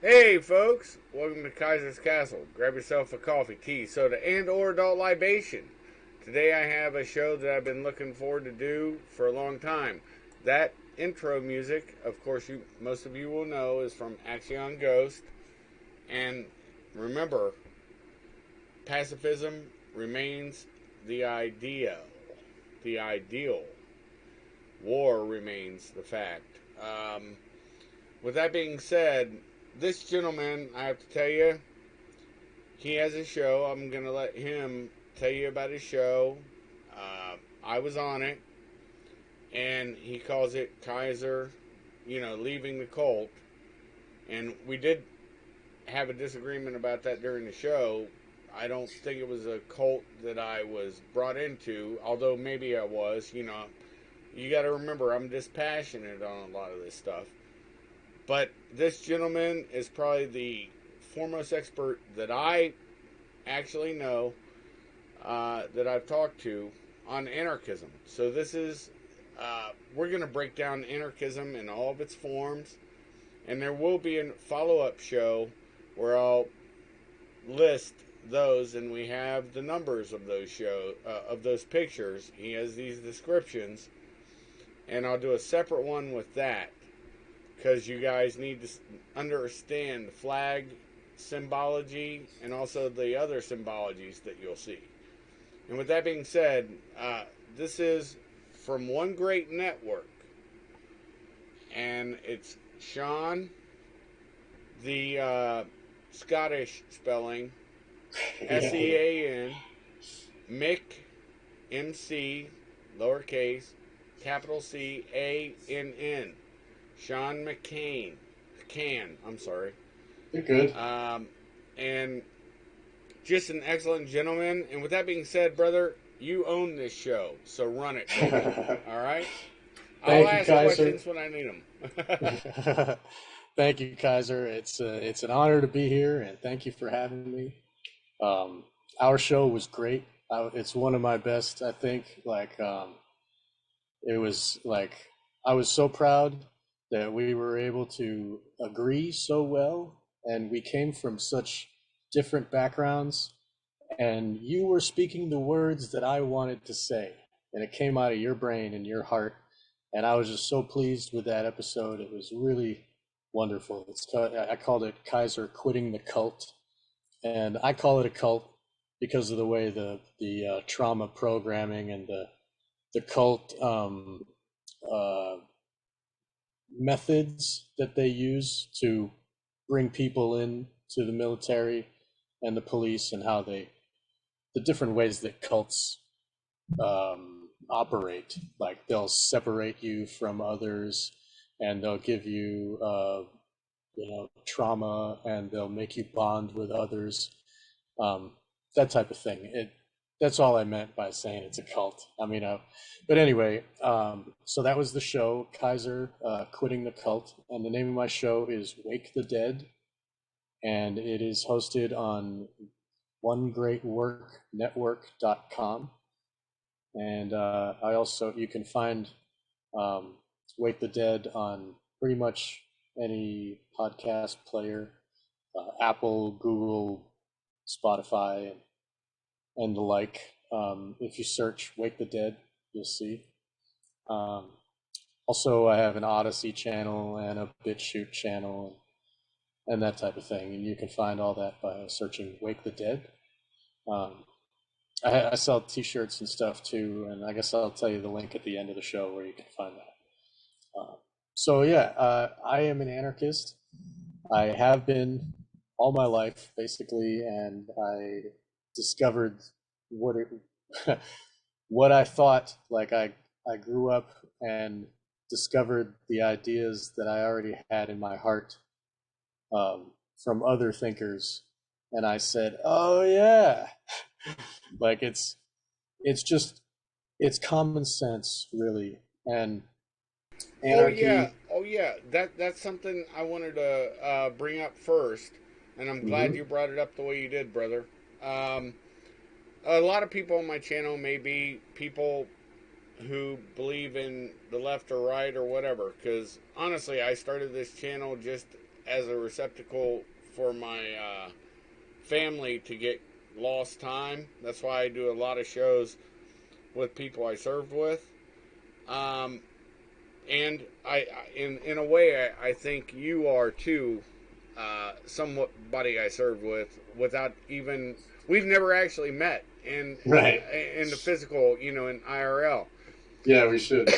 Hey folks, welcome to Kaiser's Castle. Grab yourself a coffee, tea, soda, and or adult libation. Today I have a show that I've been looking forward to do for a long time. That intro music, of course, most of you will know, is from Axion Ghost. And remember, pacifism remains the ideal. The ideal. War remains the fact. With that being said, this gentleman, I have to tell you, he has a show. I'm going to let him tell you about his show. I was on it, and he calls it Kaiser, leaving the cult. And we did have a disagreement about that during the show. I don't think it was a cult that I was brought into, although maybe I was. You got to remember, I'm dispassionate on a lot of this stuff. But this gentleman is probably the foremost expert that I actually know, that I've talked to on anarchism. So we're going to break down anarchism in all of its forms, and there will be a follow-up show where I'll list those, and we have the numbers of those pictures. He has these descriptions, and I'll do a separate one with that because you guys need to understand the flag symbology and also the other symbologies that you'll see. And with that being said, this is from one great network, and it's Sean, the Scottish spelling, Sean, Mick, MC, lowercase, capital CANN. Sean I'm sorry. You're good. And just an excellent gentleman. And with that being said, brother, you own this show, so run it, baby. All right? I'll Thank you, ask Kaiser. questions when I need them. Thank you, Kaiser. It's an honor to be here, and thank you for having me. Um, our show was great. It's one of my best, I think. It was like I was so proud that we were able to agree so well, and we came from such different backgrounds, and you were speaking the words that I wanted to say, and it came out of your brain and your heart, and I was just so pleased with that episode. It was really wonderful. I called it Kaiser quitting the cult, and I call it a cult because of the way the trauma programming and the cult uh, methods that they use to bring people in to the military and the police, and how the different ways that cults operate. Like they'll separate you from others, and they'll give you trauma, and they'll make you bond with others. Um, that type of thing. That's all I meant by saying it's a cult. But anyway, so that was the show, Kaiser quitting the cult, and the name of my show is Wake the Dead, and it is hosted on onegreatworknetwork.com. And I also, you can find um, Wake the Dead on pretty much any podcast player, Apple, Google, Spotify, and the like. If you search Wake the Dead, you'll see. Um, Also, I have an Odyssey channel and a BitChute channel and that type of thing. And you can find all that by searching Wake the Dead. Um, I sell T-shirts and stuff too, and I guess I'll tell you the link at the end of the show where you can find that. So yeah, I am an anarchist. I have been all my life basically, and I discovered what it, what I thought. I grew up and discovered the ideas that I already had in my heart, from other thinkers, and I said, "Oh yeah," like it's just it's common sense really, and Oh yeah, anarchy. oh yeah. That's something I wanted to bring up first, and I'm glad Hmm. you brought it up the way you did, brother. Um, a lot of people on my channel may be people who believe in the left or right or whatever. Because honestly, I started this channel just as a receptacle for my family to get lost time. That's why I do a lot of shows with people I served with. Um, and in a way, I think you are too. Somebody I served with, without even, we've never actually met Right. in the physical, in IRL. Yeah, we should.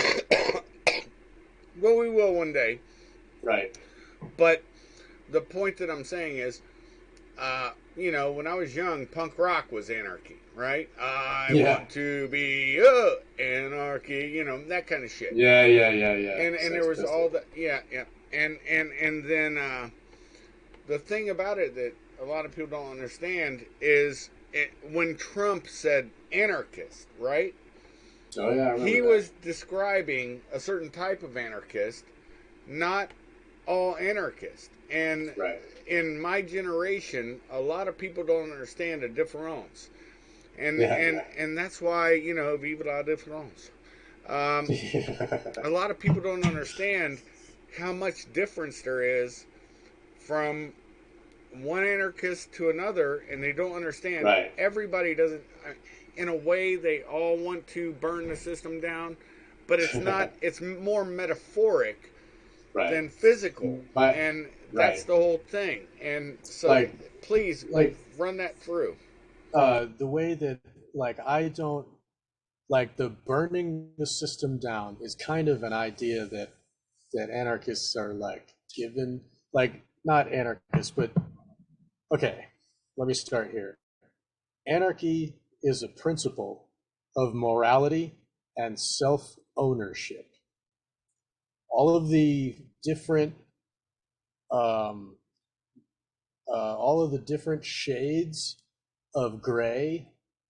Well, we will one day. Right. But the point that I'm saying is, when I was young, punk rock was anarchy, right? I want to be anarchy, that kind of shit. Yeah. And there was all that, and then the thing about it that a lot of people don't understand is when Trump said anarchist, right? Oh yeah, I remember he that. was describing a certain type of anarchist, not all anarchists. And right. in my generation, a lot of people don't understand the difference. And that's why, vive la difference. A lot of people don't understand how much difference there is from one anarchist to another, and they don't understand. Right. Everybody doesn't. In a way, they all want to burn the system down, but it's not. It's more metaphoric than physical, and that's the whole thing. And so, please, run that through. The way that, I don't the burning the system down is kind of an idea that anarchists are given, not anarchists, but okay, let me start here. Anarchy is a principle of morality and self-ownership. All of the different shades of gray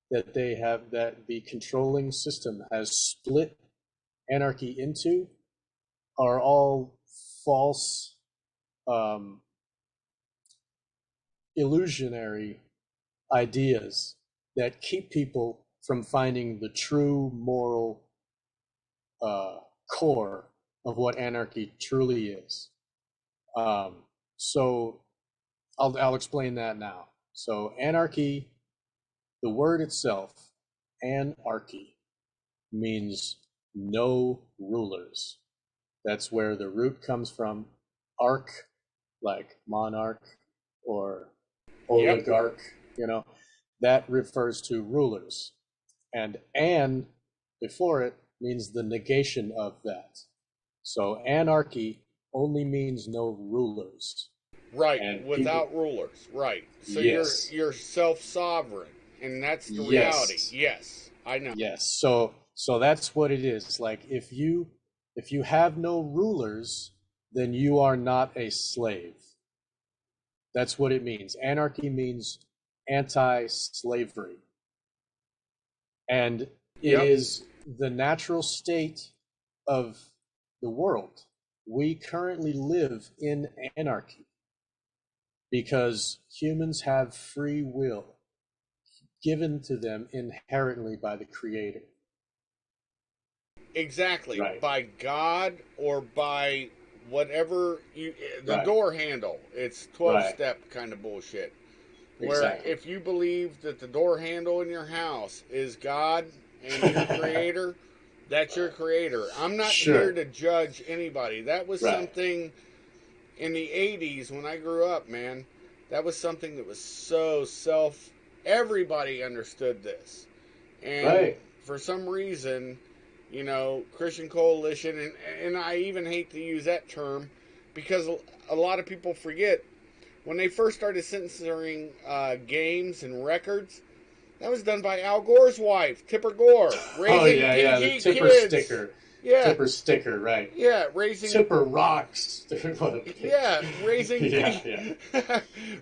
that the controlling system has split anarchy into are all false, illusionary ideas that keep people from finding the true moral core of what anarchy truly is. So I'll explain that now. So anarchy, the word itself, anarchy, means no rulers. That's where the root comes from. Arch, like monarch or oligarch, that refers to rulers. And before it means the negation of that. So anarchy only means no rulers. Right, and without rulers. Right. So yes. you're self-sovereign, and that's the reality. Yes, I know. Yes. So that's what it is. If you have no rulers, then you are not a slave. That's what it means. Anarchy means anti-slavery. And it is the natural state of the world. We currently live in anarchy because humans have free will given to them inherently by the Creator. Exactly. Right. By God or by whatever the door handle. It's 12-step kind of bullshit. Where if you believe that the door handle in your house is God and your creator, that's your creator. I'm not here to judge anybody. That was something in the 80s when I grew up, man. That was something that was so everybody understood this. And for some reason, Christian Coalition, and I even hate to use that term because a lot of people forget when they first started censoring games and records, that was done by Al Gore's wife, Tipper Gore, raising the Tipper kids. Sticker. Yeah. Tipper Sticker, right. Yeah, raising... Tipper rocks. Yeah, raising...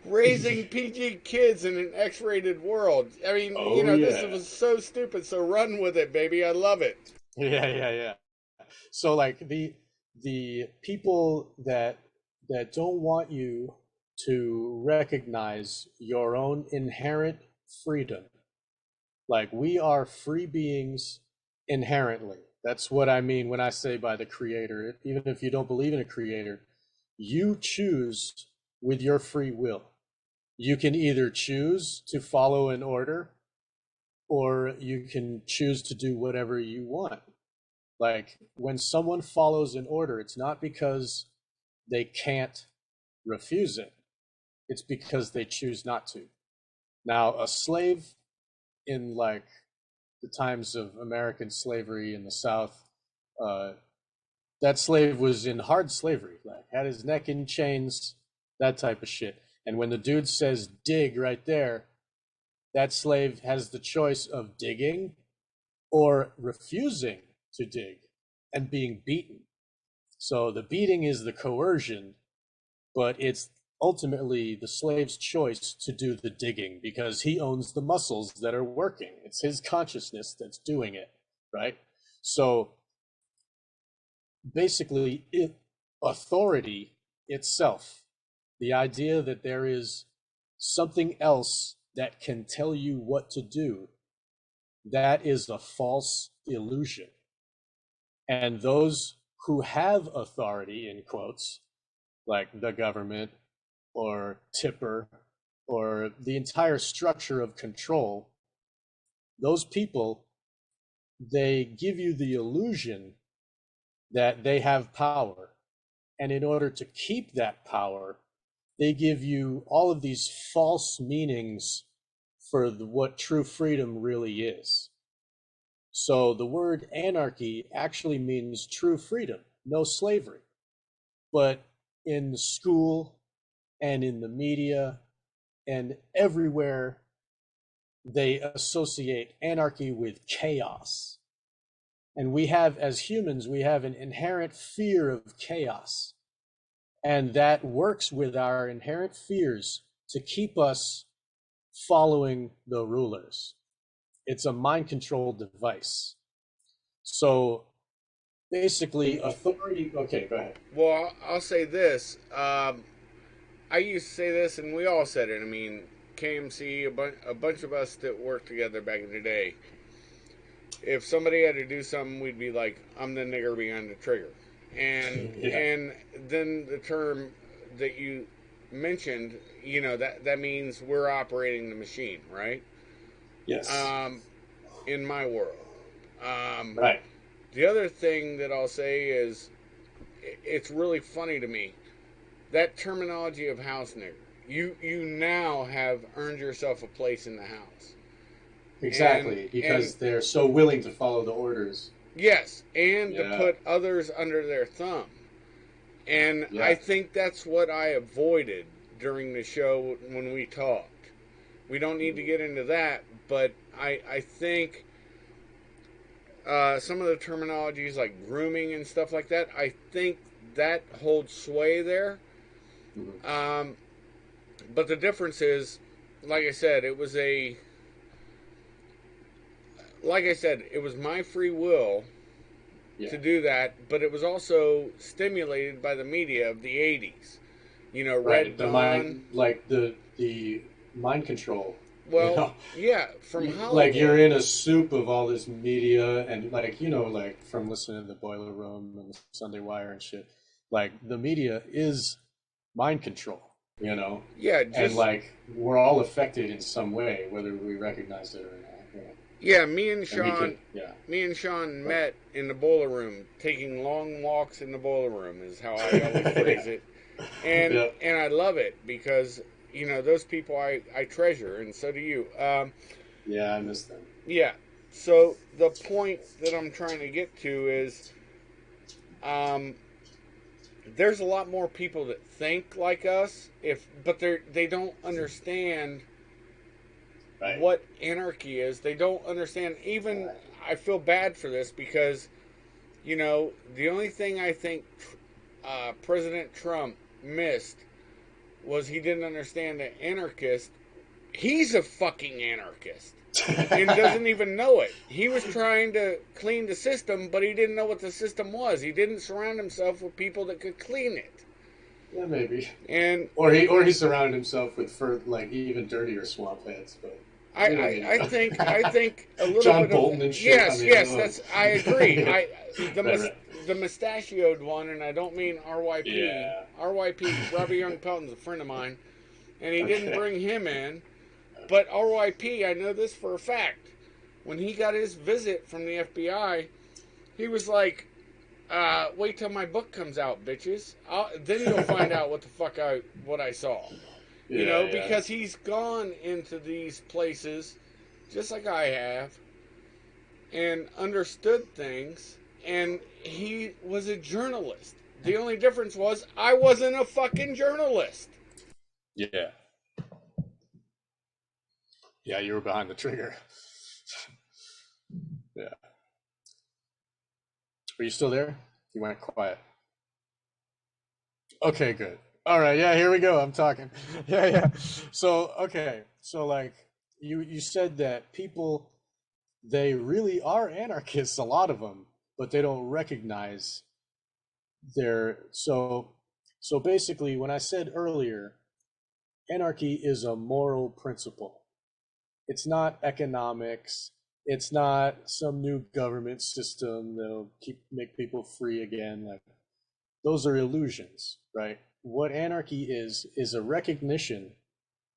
raising PG kids in an X-rated world. I mean, this was so stupid, so run with it, baby. I love it. Yeah. So, the people that don't want you to recognize your own inherent freedom. We are free beings inherently. That's what I mean when I say by the Creator. Even if you don't believe in a Creator, you choose with your free will. You can either choose to follow an order, or you can choose to do whatever you want. Like when someone follows an order, it's not because they can't refuse it, it's because they choose not to. Now, a slave in like the times of American slavery in the South, uh, that slave was in hard slavery, like had his neck in chains, that type of shit. And when the dude says dig right there, that slave has the choice of digging or refusing to dig and being beaten. So the beating is the coercion, but it's ultimately the slave's choice to do the digging because he owns the muscles that are working. It's his consciousness that's doing it, right? So basically, authority itself, the idea that there is something else that can tell you what to do, that is a false illusion. And those who have authority, in quotes, like the government or Tipper or the entire structure of control, those people, they give you the illusion that they have power. And in order to keep that power, they give you all of these false meanings for what true freedom really is. So the word anarchy actually means true freedom, no slavery. But in the school and in the media and everywhere, they associate anarchy with chaos. And we have, as humans, we have an inherent fear of chaos. And that works with our inherent fears to keep us following the rulers. It's a mind control device. So basically, authority. Okay, go ahead. Well, I'll say this. I used to say this, and we all said it. I mean, KMC, a bunch of us that worked together back in the day. If somebody had to do something, we'd be like, "I'm the nigger behind the trigger," and Yeah. and then the term that you mentioned, that means we're operating the machine, right? Yes. In my world, Right. the other thing that I'll say is, it's really funny to me that terminology of house nigger. You now have earned yourself a place in the house. Exactly, because they're so willing to follow the orders. Yes, and to put others under their thumb. And I think that's what I avoided during the show when we talked. We don't need to get into that, but I think some of the terminologies like grooming and stuff like that, I think that holds sway there. Mm-hmm. But the difference is, like I said, it was my free will to do that, but it was also stimulated by the media of the 80s. Red Dawn. The mind control. Well, yeah, from Hollywood. Like you're in a soup of all this media and like from listening to the Boiler Room and Sunday Wire and shit. Like the media is mind control, Yeah, and like we're all affected in some way, whether we recognize it or not. Yeah, me and Sean met in the boiler room, taking long walks in the boiler room is how I always phrase it. And I love it because, those people I treasure, and so do you. Yeah, I miss them. Yeah. So the point that I'm trying to get to is there's a lot more people that think like us, but they don't understand what anarchy is. They don't understand. Even I feel bad for this because, the only thing I think President Trump missed was he didn't understand that anarchist. He's a fucking anarchist and doesn't even know it. He was trying to clean the system, but he didn't know what the system was. He didn't surround himself with people that could clean it. Yeah, maybe. And or he surrounded himself with even dirtier swamp heads, but. I think a little John bit Bolton of and shit. yes, that's I agree. The the mustachioed one, and I don't mean RYP. Yeah. RYP, Robert Young Pelton's a friend of mine, and he didn't Okay. bring him in. But RYP, I know this for a fact. When he got his visit from the FBI, he was like, wait till my book comes out, bitches. Then you'll find out what the fuck what I saw. You know, because he's gone into these places, just like I have, and understood things, and he was a journalist. The only difference was I wasn't a fucking journalist. Yeah. Yeah, you were behind the trigger. Yeah. Are you still there? You went quiet. Okay, good. All right, yeah, here we go. I'm talking. Yeah. So, okay. So like you said that people, they really are anarchists, a lot of them, but they don't recognize their so basically when I said earlier, anarchy is a moral principle. It's not economics. It's not some new government system that'll make people free again. Like those are illusions, right? What anarchy is a recognition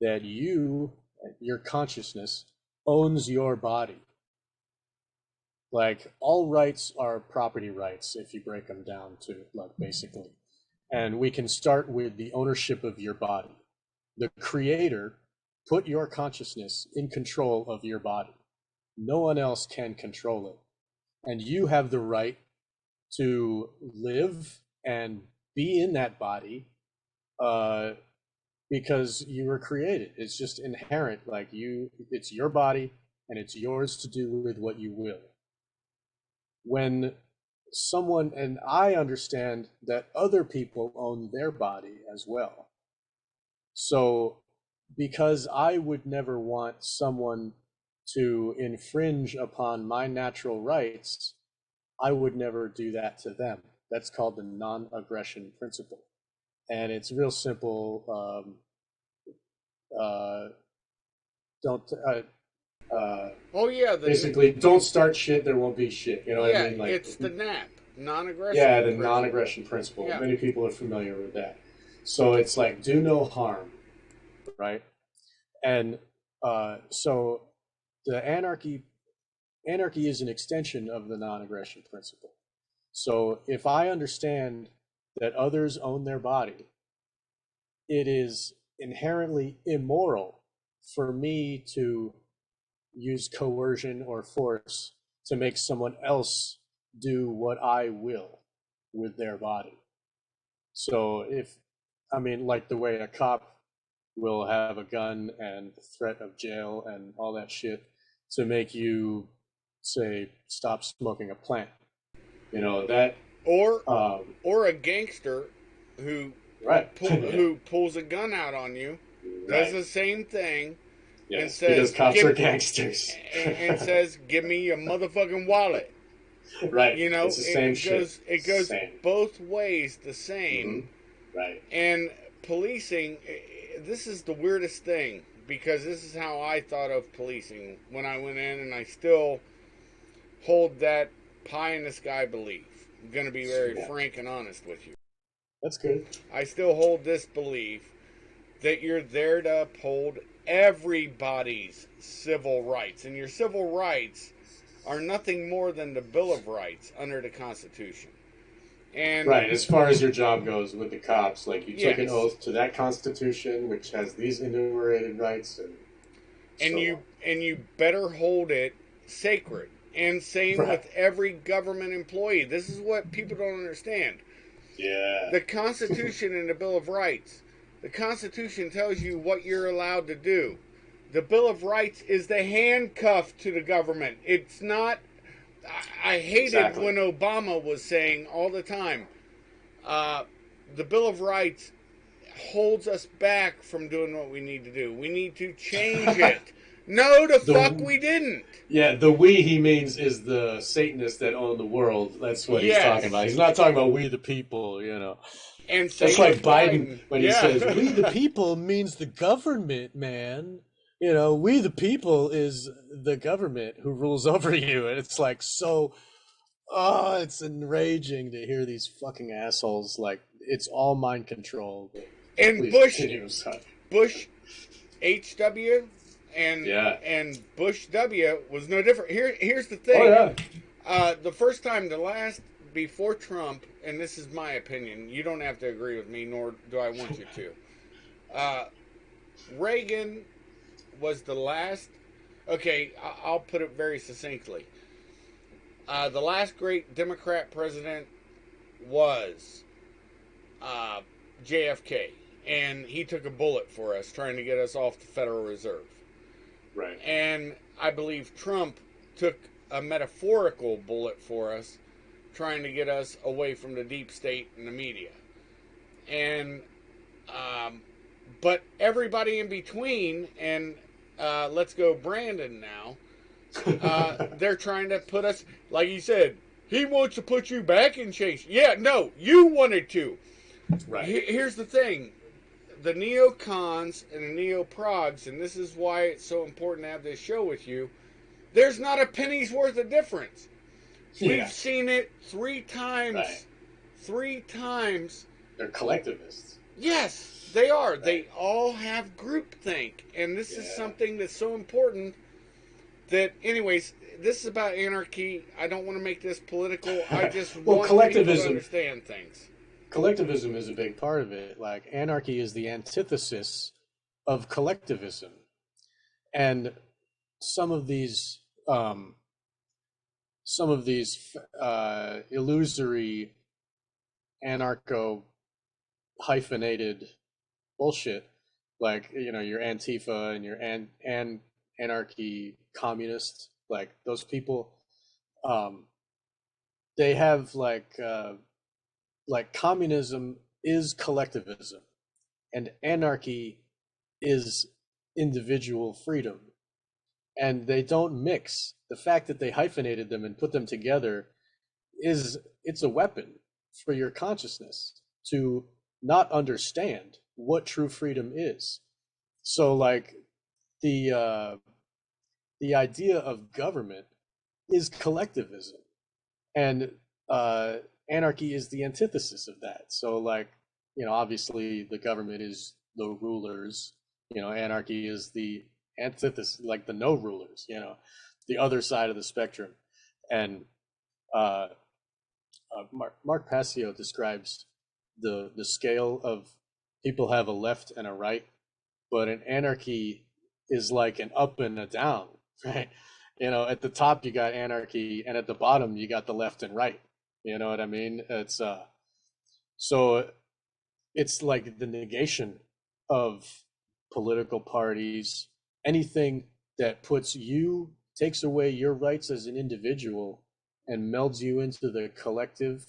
that your consciousness, owns your body. Like all rights are property rights if you break them down to like basically. And we can start with the ownership of your body. The creator put your consciousness in control of your body. No one else can control it. And you have the right to live and be in that body because you were created. It's just inherent. Like it's your body and it's yours to do with what you will. When someone, and I understand that other people own their body as well. So because I would never want someone to infringe upon my natural rights, I would never do that to them. That's called the non-aggression principle. And it's real simple. Don't Oh yeah, basically don't start shit, there won't be shit. You know what I mean? Like it's the NAP, non-aggression. Yeah, the non-aggression principle. Yeah. Many people are familiar with that. So it's like do no harm, right? And so the anarchy is an extension of the non-aggression principle. So if I understand that others own their body, it is inherently immoral for me to use coercion or force to make someone else do what I will with their body. So like the way a cop will have a gun and threat of jail and all that shit to make you say stop smoking a plant, that or a gangster who who pulls a gun out on you, does the same thing, and says because cops are gangsters, and says, "Give me your motherfucking wallet." Right. It's the same shit. It goes both ways the same. Mm-hmm. Right. And policing, this is the weirdest thing, because this is how I thought of policing when I went in, and I still hold that pie in the sky belief. I'm going to be very frank and honest with you. That's good. I still hold this belief that you're there to uphold everybody's civil rights, and your civil rights are nothing more than the Bill of Rights under the Constitution. And right, as far as your job goes with the cops, like you took an oath to that Constitution, which has these enumerated rights, and you better hold it sacred. And same with every government employee. This is what people don't understand. Yeah. The Constitution and the Bill of Rights. The Constitution tells you what you're allowed to do. The Bill of Rights is the handcuff to the government. It's not... I hated when Obama was saying all the time, the Bill of Rights holds us back from doing what we need to do. We need to change it. No, the fuck we didn't. Yeah, the we he means is the Satanists that own the world. That's what he's talking about. He's not talking about we the people, And that's like Biden when he says we the people means the government, man. We the people is the government who rules over you. And it's like, so Oh, it's enraging to hear these fucking assholes. Like, it's all mind control. And Please continue. Bush HW and Yeah. Bush W was no different. Here's the Oh, thing. yeah. The first time, before Trump, and this is my opinion. You don't have to agree with me, nor do I want you to. Reagan was the last. Okay, I'll put it very succinctly. The last great Democrat president was JFK, and he took a bullet for us, trying to get us off the Federal Reserve. Right. And I believe Trump took a metaphorical bullet for us, trying to get us away from the deep state and the media. And but everybody in between, and let's go Brandon now. They're trying to put us, like you said, he wants to put you back in chains. Yeah, no, you wanted to. Right. Here's the thing. The neocons and the neoprogs, and this is why it's so important to have this show with you, there's not a penny's worth of difference. We've seen it 3 times. Right. 3 times. They're collectivists. Yes, they are. Right. They all have groupthink. And this is something that's so important that, anyways, this is about anarchy. I don't want to make this political. I just want people to understand things. Collectivism is a big part of it. Like, anarchy is the antithesis of collectivism. And some of these illusory anarcho hyphenated bullshit, like, your Antifa and your anarchy communists, like those people, they have like communism is collectivism and anarchy is individual freedom, and they don't mix. The fact that they hyphenated them and put them together it's a weapon for your consciousness to not understand what true freedom is. So, like, the idea of government is collectivism, and anarchy is the antithesis of that. So, like, obviously the government is the rulers. Anarchy is the antithesis, like the no rulers. The other side of the spectrum. And Mark Passio describes the scale of people have a left and a right, but an anarchy is like an up and a down, right? At the top you got anarchy, and at the bottom you got the left and right. You know what I mean? It's so it's like the negation of political parties, anything that takes away your rights as an individual and melds you into the collective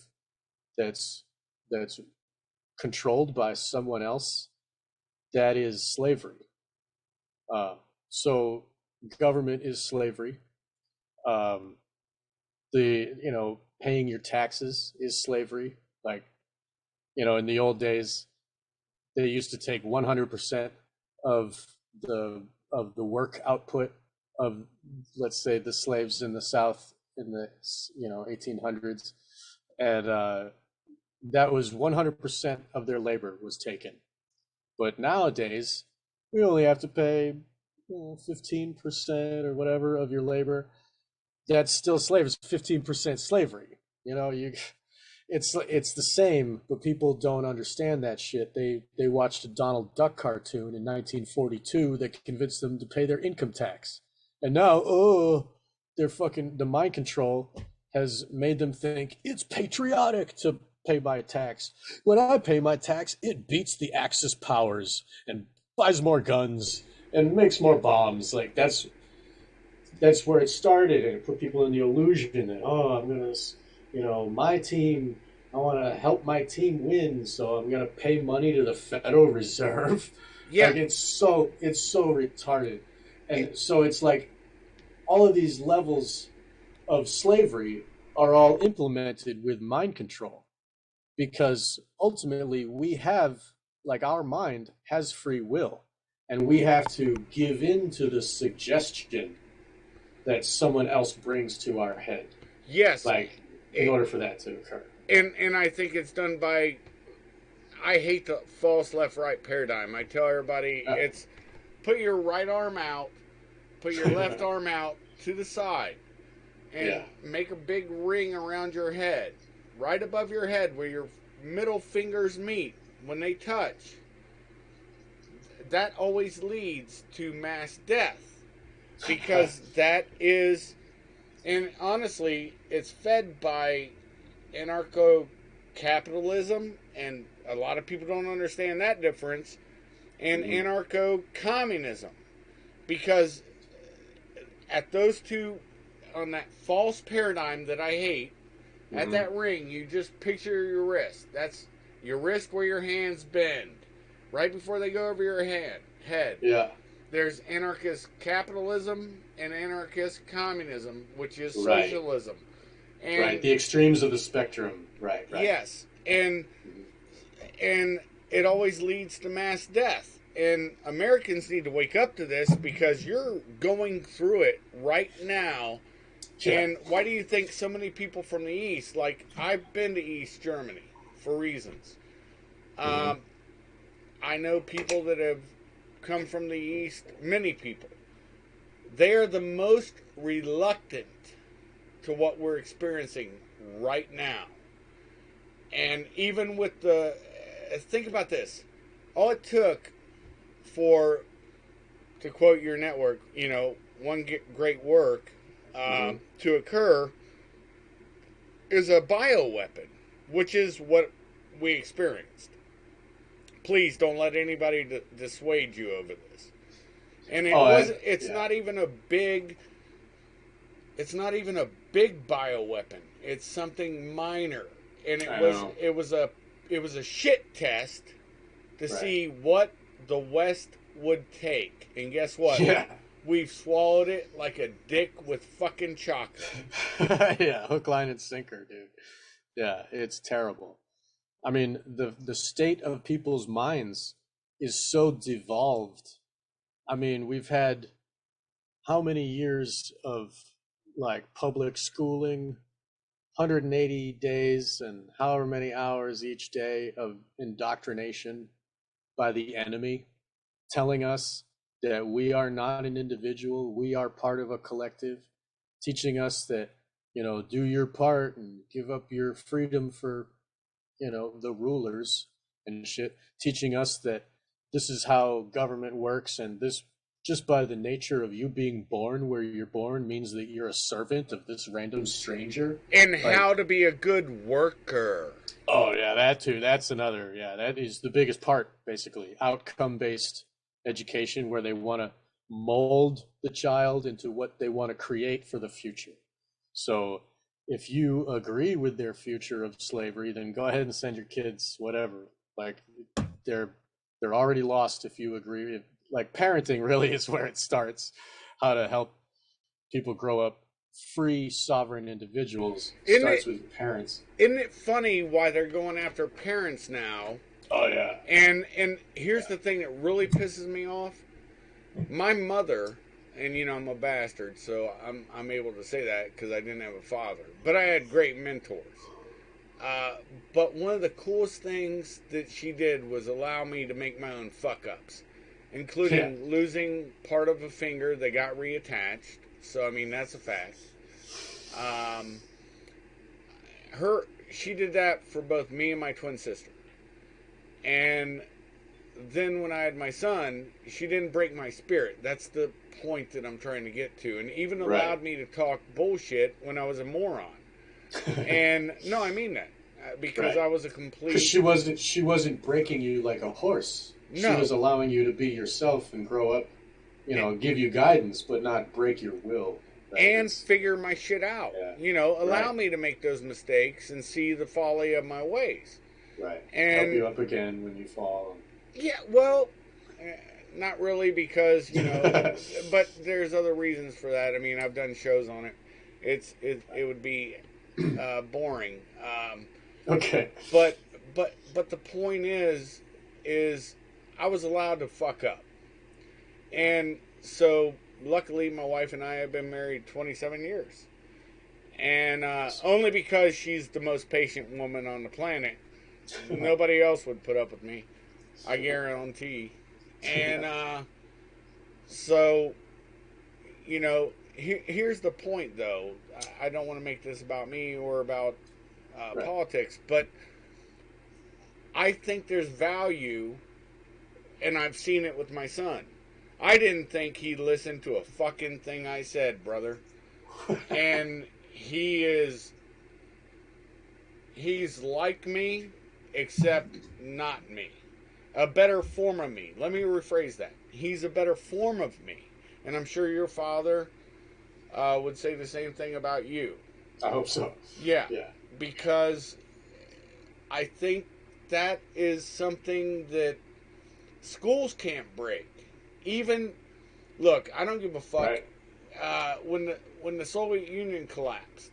that's controlled by someone else. That is slavery. So government is slavery. Paying your taxes is slavery. Like, in the old days, they used to take 100% of the work output of, let's say, the slaves in the South in the 1800s, and that was 100% of their labor was taken. But nowadays, we only have to pay 15% or whatever of your labor. That's still slavery. It's 15% slavery. It's the same, but people don't understand that shit. They watched a Donald Duck cartoon in 1942 that convinced them to pay their income tax, and now the mind control has made them think it's patriotic to pay my tax. When I pay my tax, it beats the Axis powers and buys more guns and makes more bombs. Like, that's where it started, and it put people in the illusion that, I'm gonna, my team, I want to help my team win, so I'm gonna pay money to the Federal Reserve. Yeah, like, it's so retarded, and so it's like all of these levels of slavery are all implemented with mind control, because ultimately we have, like, our mind has free will, and we have to give in to the suggestion that someone else brings to our head. Yes. Like, in order for that to occur. And I think it's done by, I hate the false left-right paradigm. I tell everybody, it's put your right arm out, put your left arm out to the side, and make a big ring around your head, right above your head where your middle fingers meet. When they touch, that always leads to mass death, because that is, and honestly, it's fed by anarcho-capitalism, and a lot of people don't understand that difference, and anarcho-communism, because at those two, on that false paradigm that I hate, at that ring, you just picture your wrist. That's your wrist where your hands bend, right before they go over your head. Yeah. There's anarchist capitalism and anarchist communism, which is socialism. And the extremes of the spectrum. Right. Yes, and it always leads to mass death. And Americans need to wake up to this, because you're going through it right now. Yeah. And why do you think so many people from the East, like I've been to East Germany for reasons. I know people that have come from the East, many people. They're the most reluctant to what we're experiencing right now. And even with the, think about this, all it took for, to quote your network, one great work to occur is a bioweapon, which is what we experienced. Please don't let anybody dissuade you over this. And it's not even a big, it's not even a big bioweapon. It's something minor, and it was a shit test to see what the West would take. And guess what? Yeah. We've swallowed it like a dick with fucking chocolate. Yeah, hook, line, and sinker, dude. Yeah, it's terrible. I mean, the state of people's minds is so devolved. I mean, we've had how many years of like public schooling, 180 days and however many hours each day of indoctrination by the enemy, telling us that we are not an individual, we are part of a collective, teaching us that, do your part and give up your freedom for, the rulers and shit, teaching us that this is how government works, and this, just by the nature of you being born where you're born, means that you're a servant of this random stranger. And how to be a good worker. Oh, yeah, that too. That's another, that is the biggest part, basically. Outcome-based education, where they want to mold the child into what they want to create for the future. So if you agree with their future of slavery, then go ahead and send your kids whatever. Like, they're already lost if you agree. Like, parenting really is where it starts. How to help people grow up free, sovereign individuals starts with parents. Isn't it funny why they're going after parents now? Oh, yeah. And here's the thing that really pisses me off. My mother, and I'm a bastard, so I'm able to say that because I didn't have a father, but I had great mentors. But one of the coolest things that she did was allow me to make my own fuck-ups, including losing part of a finger that got reattached. So, I mean, that's a fact. She did that for both me and my twin sister. And then when I had my son, she didn't break my spirit. That's the point that I'm trying to get to. And even allowed me to talk bullshit when I was a moron. And no, I mean that. Because I was a complete... Because she wasn't breaking you like a horse. No. She was allowing you to be yourself and grow up, give you guidance, but not break your will. And figure my shit out. Yeah. Allow me to make those mistakes and see the folly of my ways. Right. And help you up again when you fall. Yeah, well, not really, because, but there's other reasons for that. I mean, I've done shows on it. It would be boring. Okay. But the point is I was allowed to fuck up. And so luckily my wife and I have been married 27 years. And only because she's the most patient woman on the planet. Nobody else would put up with me. I guarantee. And so, here's the point, though. I don't want to make this about me or about Right. politics, but I think there's value, and I've seen it with my son. I didn't think he'd listen to a fucking thing I said, brother. And he's like me, except not me. A better form of me. Let me rephrase that. He's a better form of me. And I'm sure your father would say the same thing about you. I hope so. Yeah. Yeah. Because I think that is something that schools can't break. Even, look, I don't give a fuck. Right. When the Soviet Union collapsed,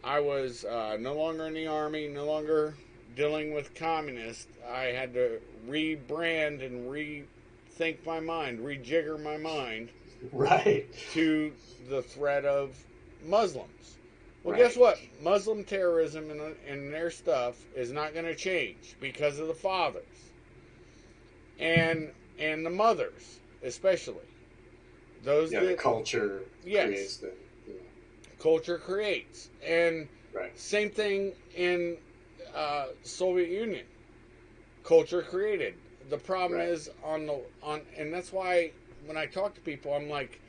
I was no longer in the army, no longer dealing with communists. I had to rebrand and rethink my mind, rejigger my mind Right. to the threat of Muslims. Well, Right. guess what? Muslim terrorism and their stuff is not going to change because of the fathers and the mothers, especially those Yeah, that the culture Yes. creates the. culture creates. And Right. same thing in Soviet Union. Culture created. The problem Right. is and that's why when I talk to people, I'm like,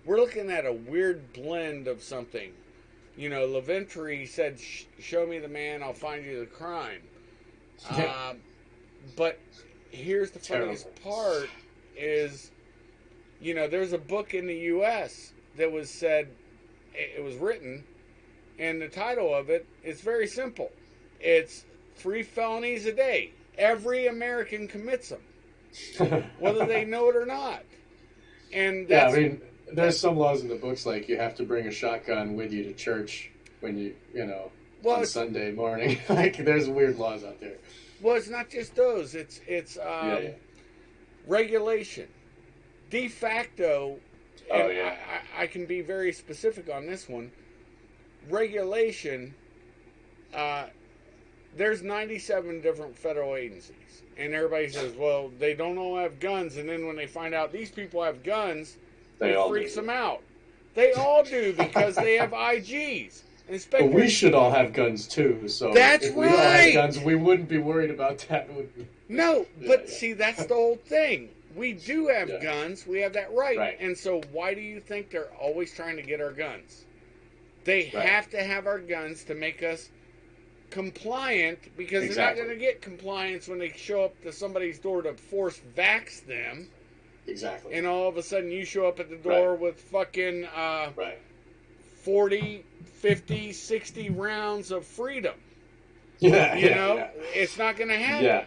we're looking at a weird blend of something. Leventry said, "Show me the man, I'll find you the crime." Yeah. But here's the Terrible. funniest part is, there's a book in the U.S. that was said, it was written, and the title of it is very simple. It's 3 felonies a day. Every American commits them, whether they know it or not. And Yeah, that's, I mean, there's some laws in the books like you have to bring a shotgun with you to church when Well, on it's- Sunday morning. Like, there's weird laws out there. well, it's not just those. It's Yeah. regulation, de facto. Oh, And yeah. I can be very specific on this one. Regulation. There's 97 different federal agencies, and everybody says, "Well, they don't all have guns." And then when they find out these people have guns, They it all freaks do. them out. They all do because they have IGs. But we should all have guns too. So That's if we all right. had guns, we wouldn't be worried about that, would we? No, Yeah, but yeah. see, that's the whole thing. We do have Yeah. guns. We have that right. Right. And so why do you think they're always trying to get our guns? They Right. have to have our guns to make us compliant, because Exactly. they're not going to get compliance when they show up to somebody's door to force vax them, Exactly. and all of a sudden you show up at the door Right. with fucking Right. 40, 50, 60 rounds of freedom. Yeah. You yeah, know? yeah. It's not going to happen. Yeah,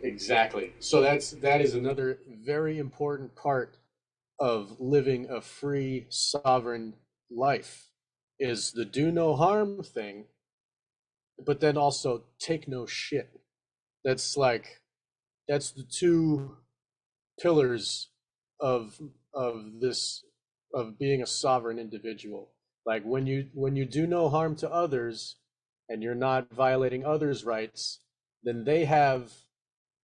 exactly. So that is another very important part of living a free, sovereign life, is the do no harm thing, but then also take no shit. That's the two pillars of this, of being a sovereign individual. Like when you do no harm to others and you're not violating others' rights, then they have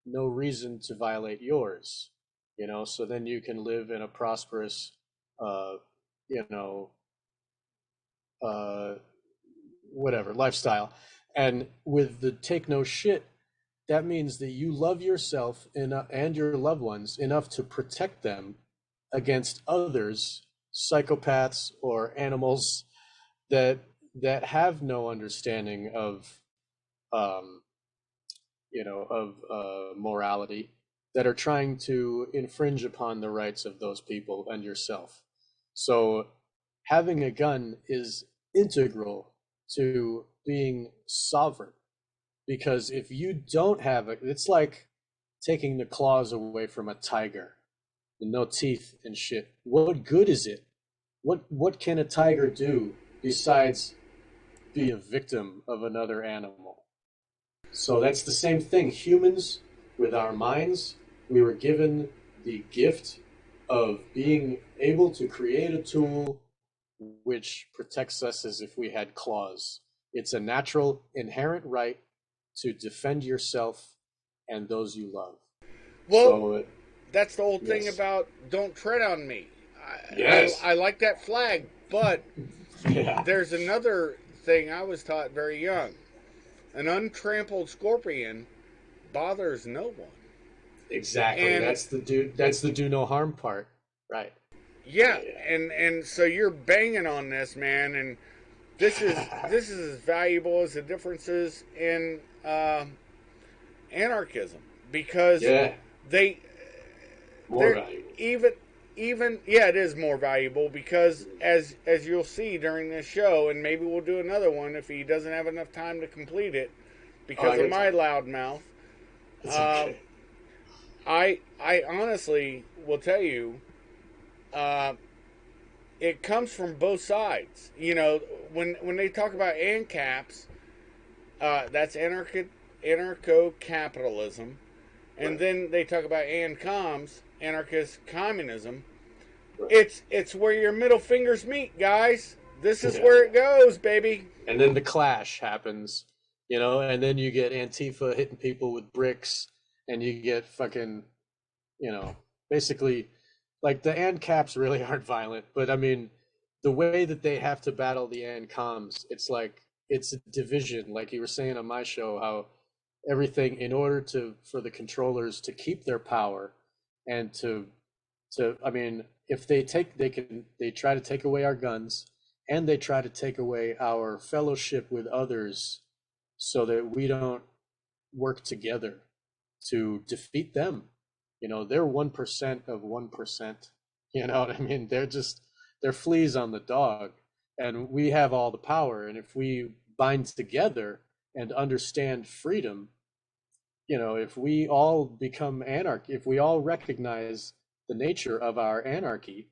no reason to violate yours. So then you can live in a prosperous uh you know uh whatever lifestyle. And with the take no shit, that means that you love yourself and your loved ones enough to protect them against others, psychopaths or animals that have no understanding of um, morality, that are trying to infringe upon the rights of those people and yourself. So having a gun is integral to being sovereign, because if you don't have it, it's like taking the claws away from a tiger and no teeth and shit. What good is it? What can a tiger do besides be a victim of another animal? So that's the same thing. Humans, with our minds, we were given the gift of being able to create a tool which protects us as if we had claws. It's a natural, inherent right to defend yourself and those you love. Well, So, that's the whole thing yes. about don't tread on me. Yes. I like that flag, but Yeah. there's another thing I was taught very young. An untrampled scorpion bothers no one. Exactly. And That's the do no harm part. Right. yeah, Yeah. and so you're banging on this, man, and this is as valuable as the differences in anarchism because Yeah. they More they're valuable. even yeah, it is more valuable because as you'll see during this show, and maybe we'll do another one if he doesn't have enough time to complete it Oh, I because of got my time. loud mouth. It's Uh, okay. I honestly will tell you, uh, it comes from both sides. You know, when they talk about ANCAPs, that's anarcho capitalism, and Right. then they talk about ANCOMs, anarchist communism. Right. It's where your middle fingers meet, guys. This is Yeah. where it goes, baby. And then the clash happens, and then you get Antifa hitting people with bricks, and you get fucking, you know, basically, like the ANCAPs really aren't violent, but I mean, the way that they have to battle the ANCOMs, it's like it's a division. Like you were saying on my show, how everything in order for the controllers to keep their power and to I mean, if they try to take away our guns and they try to take away our fellowship with others so that we don't work together to defeat them. They're 1% of 1%. You know what I mean? They're fleas on the dog, and we have all the power. And if we bind together and understand freedom, if we all become anarchy, if we all recognize the nature of our anarchy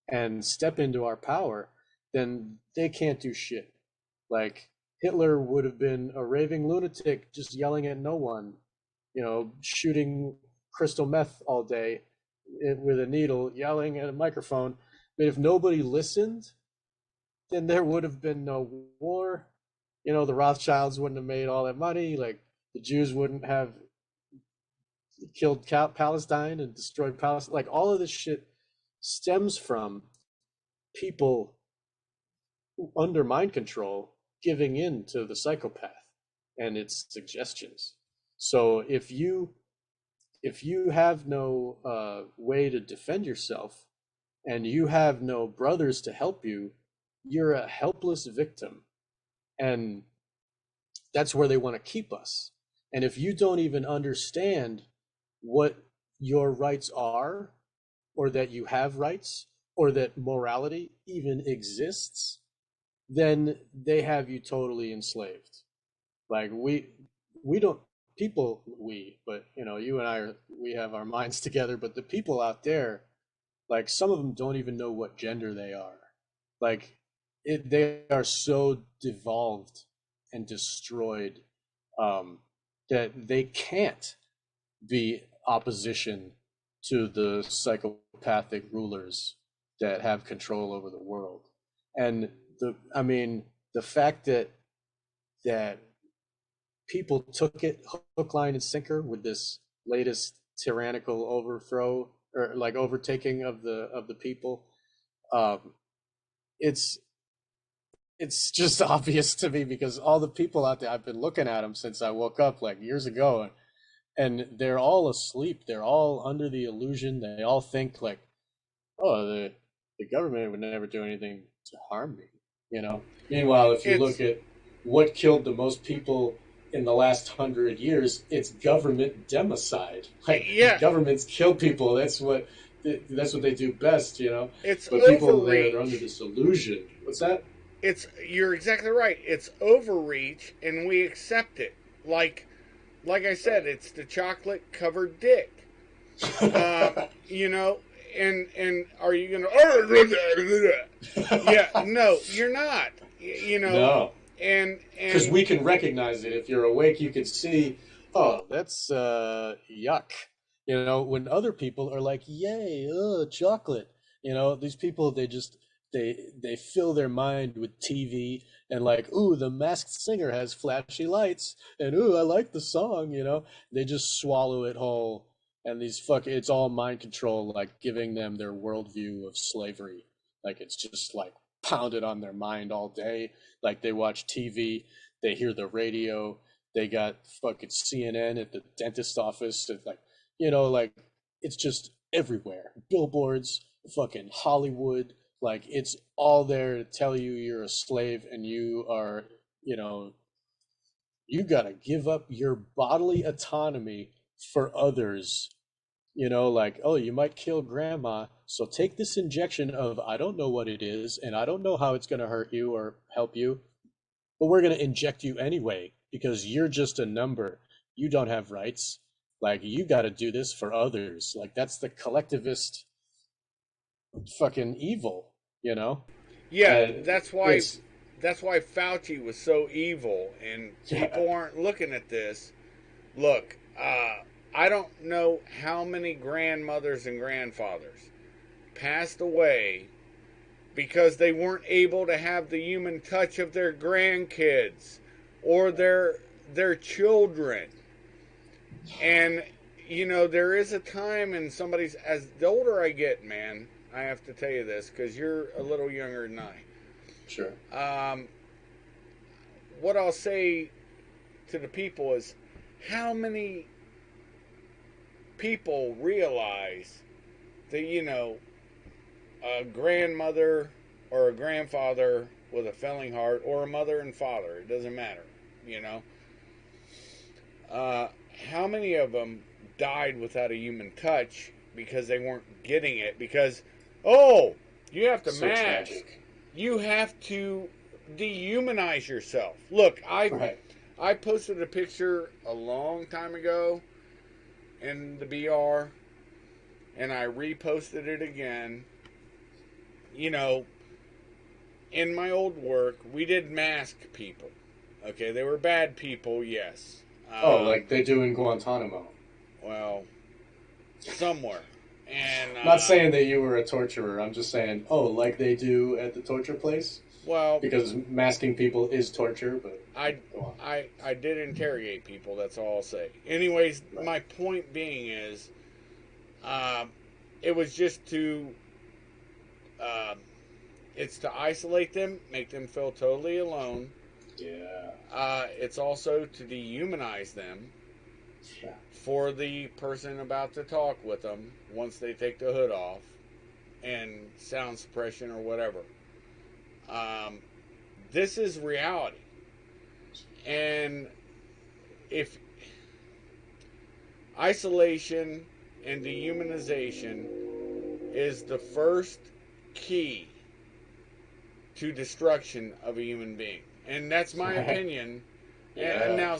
and step into our power, then they can't do shit. Like Hitler would have been a raving lunatic just yelling at no one, shooting crystal meth all day with a needle, yelling at a microphone. But if nobody listened, then there would have been no war. The Rothschilds wouldn't have made all that money. Like the Jews wouldn't have killed Palestine and destroyed Palestine. Like all of this shit stems from people under mind control giving in to the psychopath and its suggestions. So if you have no way to defend yourself and you have no brothers to help you, you're a helpless victim. And that's where they want to keep us. And if you don't even understand what your rights are, or that you have rights, or that morality even exists, then they have you totally enslaved. Like we don't people we, but you and we have our minds together, but the people out there, like some of them don't even know what gender they are. Like they are so devolved and destroyed, um, that they can't be opposition to the psychopathic rulers that have control over the world. And I mean, the fact that people took it hook, line, and sinker with this latest tyrannical overthrow, or like overtaking of the people. Um, it's it's just obvious to me because all the people out there, I've been looking at them since I woke up like years ago, and they're all asleep. They're all under the illusion. They all think like, oh, the government would never do anything to harm me. Meanwhile, if you look It's at what killed the most people in the last 100 years, it's government democide. Like yeah, governments kill people. That's what they do best. it's But people, they're under overreach. this illusion. What's that? You're exactly right. It's overreach, and we accept it. Like I said, Right. it's the chocolate covered dick. Um, you know, and are you gonna? Yeah, no, you're not. No. Because And we can recognize it. If you're awake, you can see, oh, that's yuck. When other people are like, yay, chocolate. These people, they fill their mind with TV and like, ooh, the Masked Singer has flashy lights, and ooh, I like the song, you know. They just swallow it whole, and it's all mind control, like giving them their worldview of slavery. Like it's just like pounded on their mind all day. Like they watch TV, they hear the radio, they got fucking CNN at the dentist office, like, you know, like it's just everywhere. Billboards, fucking Hollywood, like it's all there to tell you you're a slave and you are, you know, you got to give up your bodily autonomy for others. You know, like, oh, you might kill grandma, so take this injection of I don't know what it is and I don't know how it's going to hurt you or help you, but we're going to inject you anyway because you're just a number. You don't have rights. Like, you got to do this for others. Like, that's the collectivist fucking evil, you know? Yeah, And that's it's, why Fauci was so evil, and yeah, people aren't looking at this. Look, I don't know how many grandmothers and grandfathers passed away because they weren't able to have the human touch of their grandkids or their children. And you know, there is a time in somebody's, as the older I get, man, I have to tell you this because you're a little younger than sure. I. What I'll say to the people is, how many people realize that, you know, a grandmother or a grandfather with a failing heart, or a mother and father, it doesn't matter, you know, uh, how many of them died without a human touch because they weren't getting it? Because, oh, you have to So mask, tragic. you have to dehumanize yourself. Look, Right. I posted a picture a long time ago in the BR, and I reposted it again. You know, in my old work, we did mask people. Okay, they were bad people, yes. Oh, like they do in Guantanamo. Well, somewhere. And, Not saying that you were a torturer. I'm just saying, oh, like they do at the torture place? well, Because masking people is torture, but I, go on. I did interrogate people, that's all I'll say. Anyways, Right. my point being is, um, it was just to, um, it's to isolate them, make them feel totally alone. Yeah. It's also to dehumanize them Yeah. for the person about to talk with them once they take the hood off and sound suppression or whatever. Um, this is reality. And if isolation and dehumanization is the first key to destruction of a human being. And that's my Right. opinion. And Yeah. now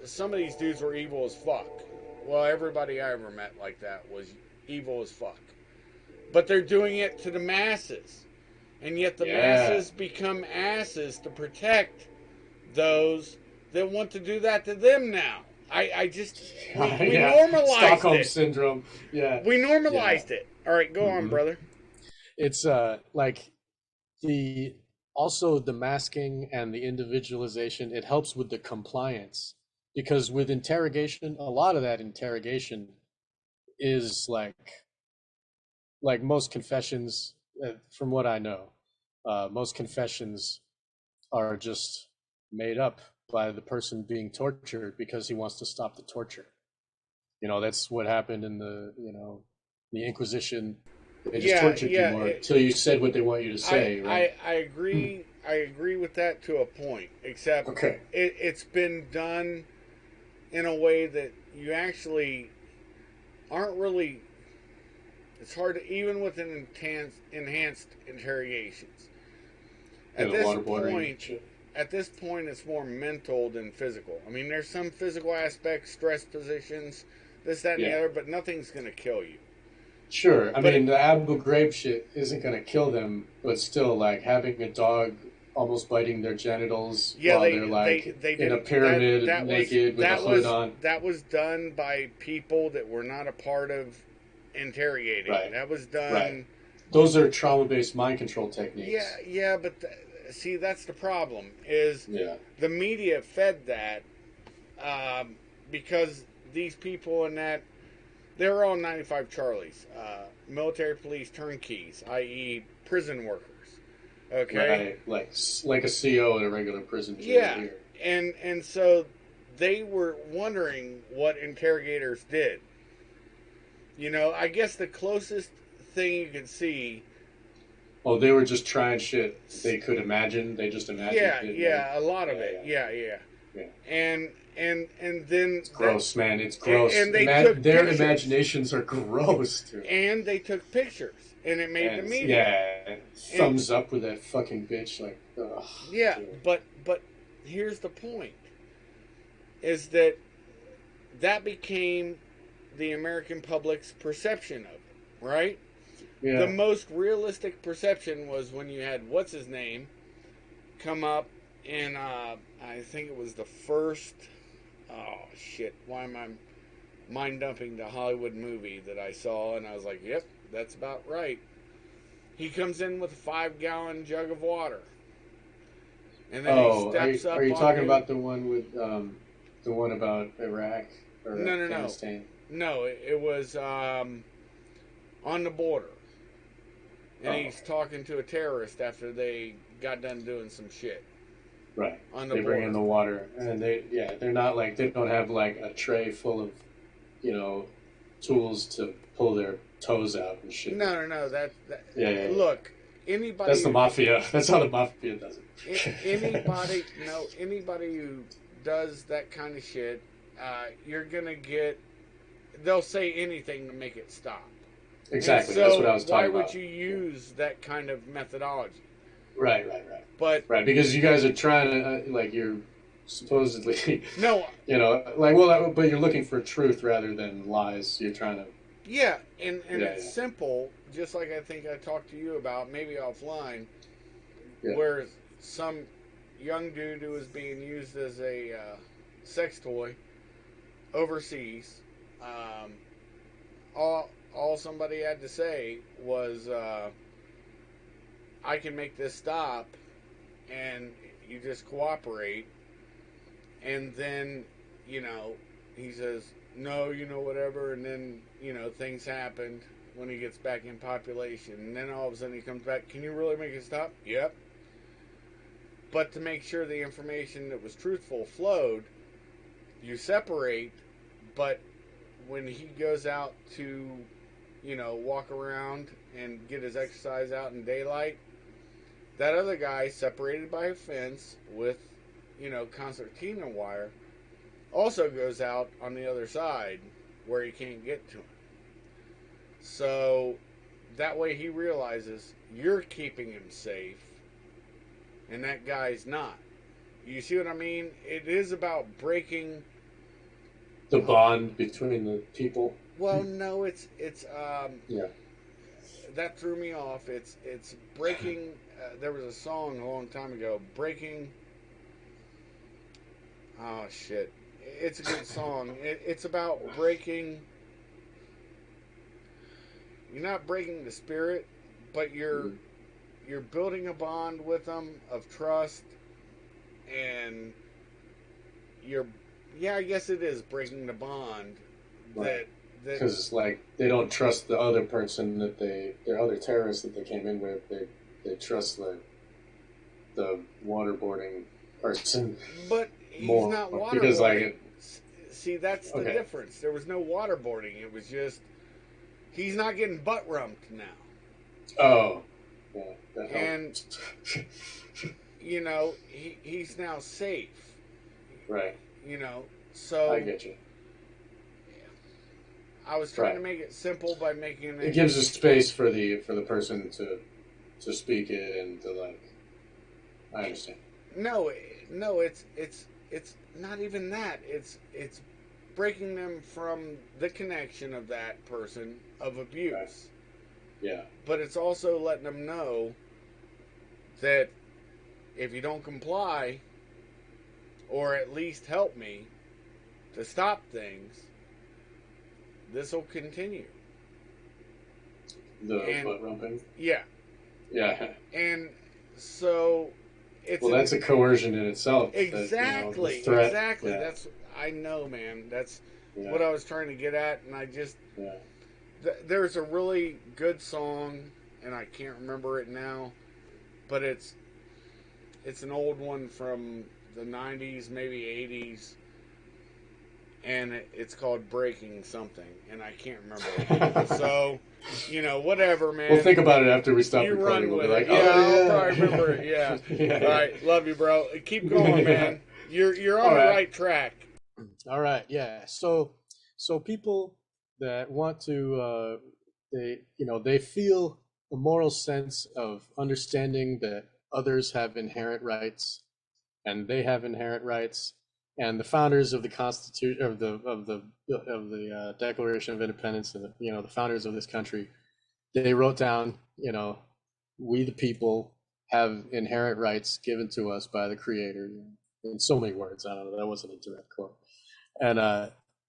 some of these dudes were evil as fuck. Well, everybody I ever met like that was evil as fuck. But they're doing it to the masses. And yet the Yeah. masses become asses to protect those that want to do that to them now. I just, we Yeah. normalized Stockholm it. syndrome. Yeah. We Yeah. normalized it. All right, go on, Hmm. brother. It's like the also the masking and the individualization, it helps with the compliance because with interrogation, a lot of that interrogation is like most confessions, from what I know, most confessions are just made up by the person being tortured because he wants to stop the torture. You know, that's what happened in the Inquisition. They just Yeah, tortured you yeah. more till you said what they want you to say, right? I agree. I agree with that to a point. Except Okay. it's been done in a way that you actually aren't really. It's hard to, even with an enhanced interrogations. Yeah, At the this waterboarding point, shit. it's more mental than physical. I mean, there's some physical aspects, stress positions, this, that, and the Yeah. other, but nothing's going to kill you. Sure. I But mean, the Abu Ghraib shit isn't going to kill them, but still, like having a dog almost biting their genitals yeah, while they're like they in a didn't that pyramid naked with a hood on. that was done by people that were not a part of interrogating. Right. That was Right. done those are trauma-based mind control techniques. Yeah, but see, that's the problem. Is Yeah. the media fed that because these people in that they're all 95 Charlies, military police turnkeys, i.e., prison workers. Okay, Right, like a CO in a regular prison jail yeah, here. and so they were wondering what interrogators did. You know, I guess the closest thing you could see. Oh, they were just trying shit they could imagine. They just imagined it. Yeah, a lot of it. Yeah. Yeah. And then It's gross, man. It's gross. and they took their pictures. imaginations are gross, dude. And they took pictures, and it made the media. Yeah, thumbs up with that fucking bitch. Like, ugh, yeah, dude. but here's the point: is that became the American public's perception of it, right? Yeah. The most realistic perception was when you had what's his name come up in I think it was the first. Oh shit! Why am I mind dumping the Hollywood movie that I saw? And I was like, "Yep, that's about right." He comes in with a 5-gallon jug of water, and then he steps up. Are you talking about the one with the one about Iraq or Afghanistan? No, it was on the border. And he's talking to a terrorist after they got done doing some shit. Right. On the they border. Bring in the water, and they're not like, they don't have like a tray full of, tools to pull their toes out and shit. No. That yeah. Look, anybody. That's the mafia. That's how the mafia does it. Anybody who does that kind of shit, you're gonna get. They'll say anything to make it stop. Exactly. So that's what I was talking about. Why would you use that kind of methodology? Right. But because you guys are trying to you're supposedly no, but you're looking for truth rather than lies. You're trying to and it's simple. Just like I think I talked to you about maybe offline, where some young dude who was being used as a sex toy overseas. All somebody had to say was, I can make this stop, and you just cooperate. And then, he says, no, whatever. And then, things happened when he gets back in population. And then all of a sudden he comes back, can you really make it stop? Yep. But to make sure the information that was truthful flowed, you separate, but when he goes out to, walk around and get his exercise out in daylight, that other guy, separated by a fence with, concertina wire, also goes out on the other side where he can't get to him. So that way he realizes you're keeping him safe and that guy's not. You see what I mean? It is about breaking the bond between the people. Well, no, it's yeah. That threw me off. It's breaking. There was a song a long time ago, breaking. Oh shit! It's a good song. It's about breaking. You're not breaking the spirit, but you're building a bond with them of trust, and I guess it is breaking the bond. Right. Because they don't trust the other person their other terrorists that they came in with. They trust the waterboarding person. But he's more, not waterboarding. Because see, that's the difference. There was no waterboarding. It was just he's not getting butt rumped now. Oh, yeah. And he's now safe. Right. So I get you. I was trying to make it simple by making it gives a space for the person to speak it and to I understand. No, it's not even that. It's breaking them from the connection of that person of abuse. Right. Yeah. But it's also letting them know that if you don't comply or at least help me to stop things, this will continue. The And butt rumping. yeah, Yeah. and so it's Well, that's a coercion in itself. That, the exactly, threat. exactly. Yeah. That's I know, man. That's Yeah. what I was trying to get at, and I just Yeah. there's a really good song, and I can't remember it now, but it's an old one from the '90s, maybe '80s, and it's called Breaking Something, and I can't remember. So, whatever, We'll man. think about it after we stop You recording. run We'll be with like, it. oh Yeah, I'll yeah, probably remember it. Yeah. yeah, All yeah. right, love you, bro. Keep going, Yeah. man. You're on All the right. right track. All right, yeah. So people that want to, they feel a moral sense of understanding that others have inherent rights, and they have inherent rights. And the founders of the Constitution, of the Declaration of Independence, and the founders of this country, they wrote down, we the people have inherent rights given to us by the Creator. In so many words, I don't know. That wasn't a direct quote, and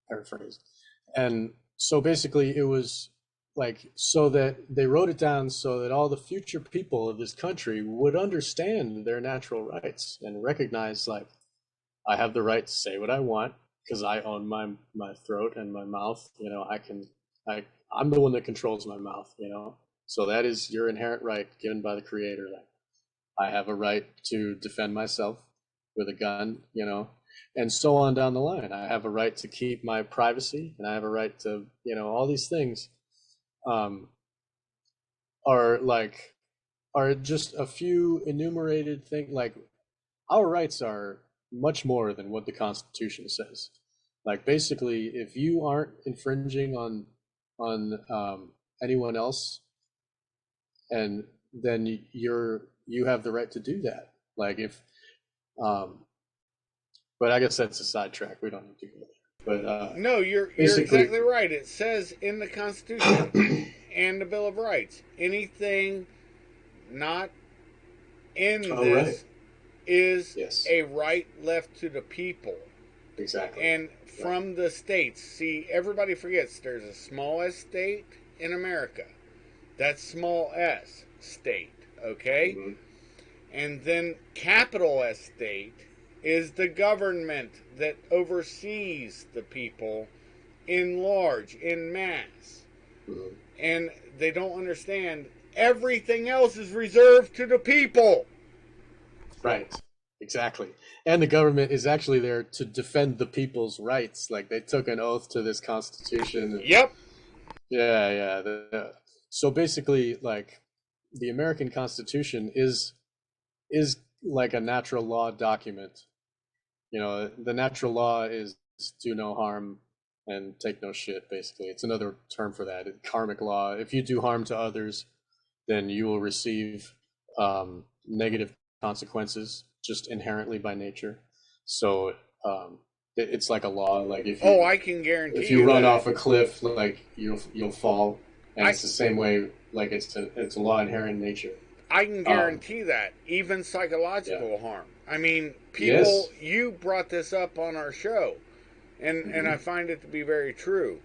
paraphrase. And so basically, it was like so that they wrote it down so that all the future people of this country would understand their natural rights and recognize, like, I have the right to say what I want because I own my throat and my mouth. I'm the one that controls my mouth. So that is your inherent right given by the Creator. Like, I have a right to defend myself with a gun, and so on down the line. I have a right to keep my privacy, and I have a right to, all these things um, are like are just a few enumerated things. Like, our rights are much more than what the Constitution says. Like, basically, if you aren't infringing on anyone else, and then you have the right to do that. Like, if um, but I guess that's a sidetrack. We don't need to go there. But No, you're basically, exactly right. It says in the Constitution and the Bill of Rights, anything not in oh right, this is yes, a right left to the people exactly, and right, from the states. See, everybody forgets there's a small s state in America. That's small s state, okay? hmm And then capital S state is the government that oversees the people in large, in mass. hmm And they don't understand everything else is reserved to the people. right, exactly. And the government is actually there to defend the people's rights. Like, they took an oath to this Constitution. And, Yep. yeah, yeah. So basically, like, the American Constitution is like a natural law document. The natural law is do no harm and take no shit, basically. It's another term for that. Karmic law. If you do harm to others, then you will receive negative consequences just inherently by nature. So it's like a law. Like, if Oh, you I can if guarantee you you run that. off a cliff, like, you'll fall, and I it's the same way. Like, it's a law inherent in nature. I can Um, guarantee that. Even yeah. psychological harm. I mean, Yes. people, you brought this up on our show, and I hmm find it to be very true.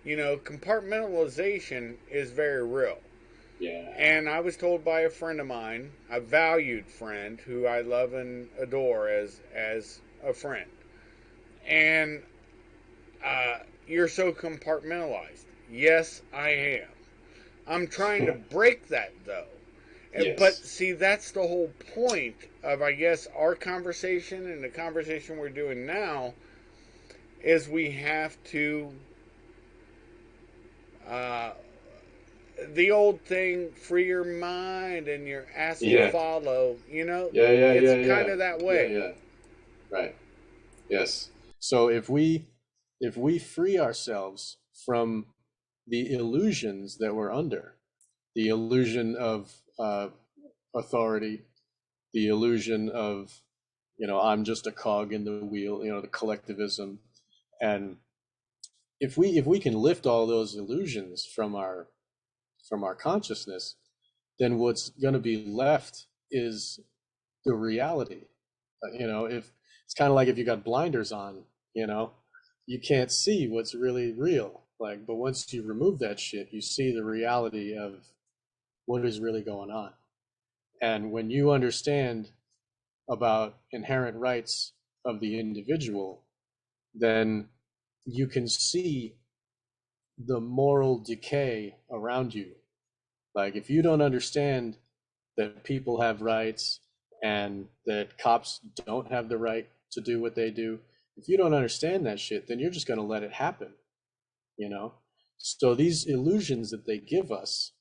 Compartmentalization is very real. Yeah. And I was told by a friend of mine, a valued friend who I love and adore as a friend, and you're so compartmentalized. Yes, I am. I'm trying to break that though. But Yes. see, that's the whole point of, I guess, our conversation and the conversation we're doing now is we have to uh, the old thing, free your mind and your ass will Yeah. follow. Yeah. Yeah. It's Yeah. kind Yeah. of that Yeah. way. Yeah. Right. Yes. So if we free ourselves from the illusions that we're under, the illusion of authority, the illusion of, I'm just a cog in the wheel, the collectivism, and if we can lift all those illusions from our consciousness, then what's going to be left is the reality. If it's kind of like if you got blinders on, you know, you can't see what's really real. Like, but once you remove that shit, you see the reality of what is really going on. And when you understand about inherent rights of the individual, then you can see the moral decay around you. Like, if you don't understand that people have rights and that cops don't have the right to do what they do, if you don't understand that shit, then you're just going to let it happen, you know? So these illusions that they give us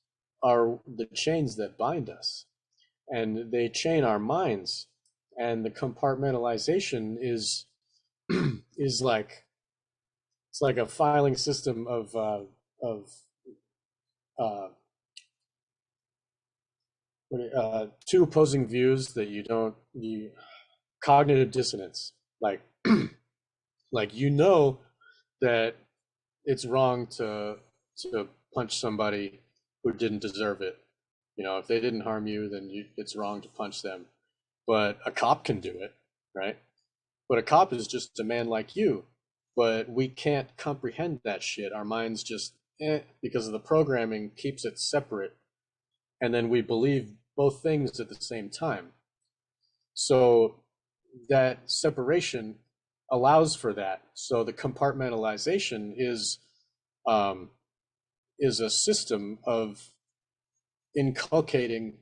are the chains that bind us, and they chain our minds. And the compartmentalization is is like, it's like a filing system of uh, two opposing views that you cognitive dissonance, like like, you know that it's wrong to punch somebody who didn't deserve it. You know, if they didn't harm you, then it's wrong to punch them. But a cop can do it, right? But a cop is just a man like you. But we can't comprehend that shit. Our minds just, because of the programming, keeps it separate. And then we believe both things at the same time. So that separation allows for that. So the compartmentalization um, is a system of inculcating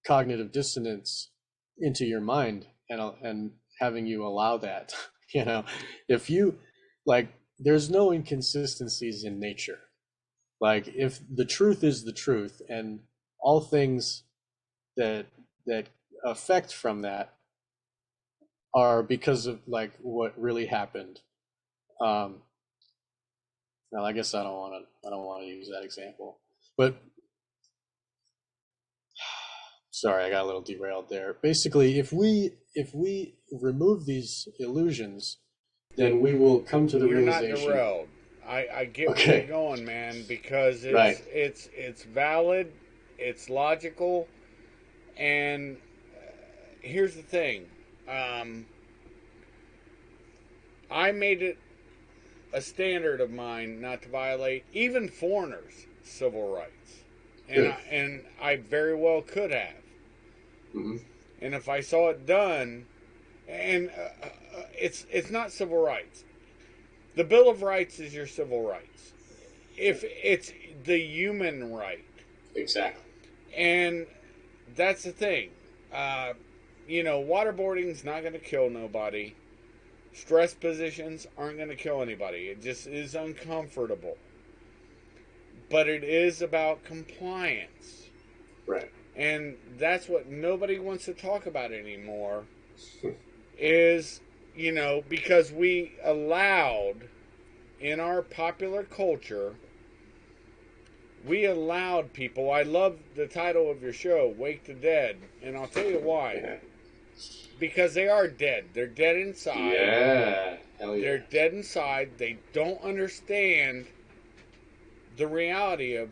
cognitive dissonance into your mind, and having you allow that. You know, if you, like, there's no inconsistencies in nature. Like, if the truth is the truth, and all things that that affect from that are because of, like, what really happened. um well, I guess I don't want to use that example, but sorry, I got a little derailed there. Basically, if we remove these illusions, then we will come to the You're not realization. derailed. I get where you're Okay, going, man, because right. it's valid, it's logical, and here's the thing. Um, I made it a standard of mine not to violate even foreigners' civil rights, Good. and I very well could have. Hmm. And if I saw it done, and it's not civil rights. The Bill of Rights is your civil rights. If it's the human right, Exactly. and that's the thing. Uh, waterboarding's not going to kill nobody. Stress positions aren't going to kill anybody. It just is uncomfortable. But it is about compliance. Right. And that's what nobody wants to talk about anymore is, because we allowed in our popular culture, we allowed people. I love the title of your show, Wake the Dead. And I'll tell you why. Yeah. Because they are dead. They're dead inside. Yeah. Hell They're yeah. dead inside. They don't understand the reality of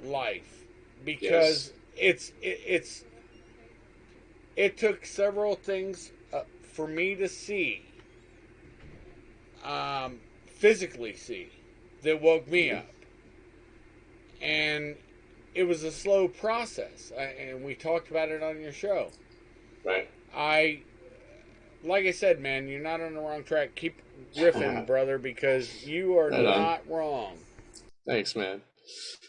life Yes. because it took several things for me to see, physically see, that woke me Hmm. up, and it was a slow process. And we talked about it on your show. Right. I Like I said, man, you're not on the wrong track. Keep riffing, brother, because you are Right on. not wrong. Thanks, man.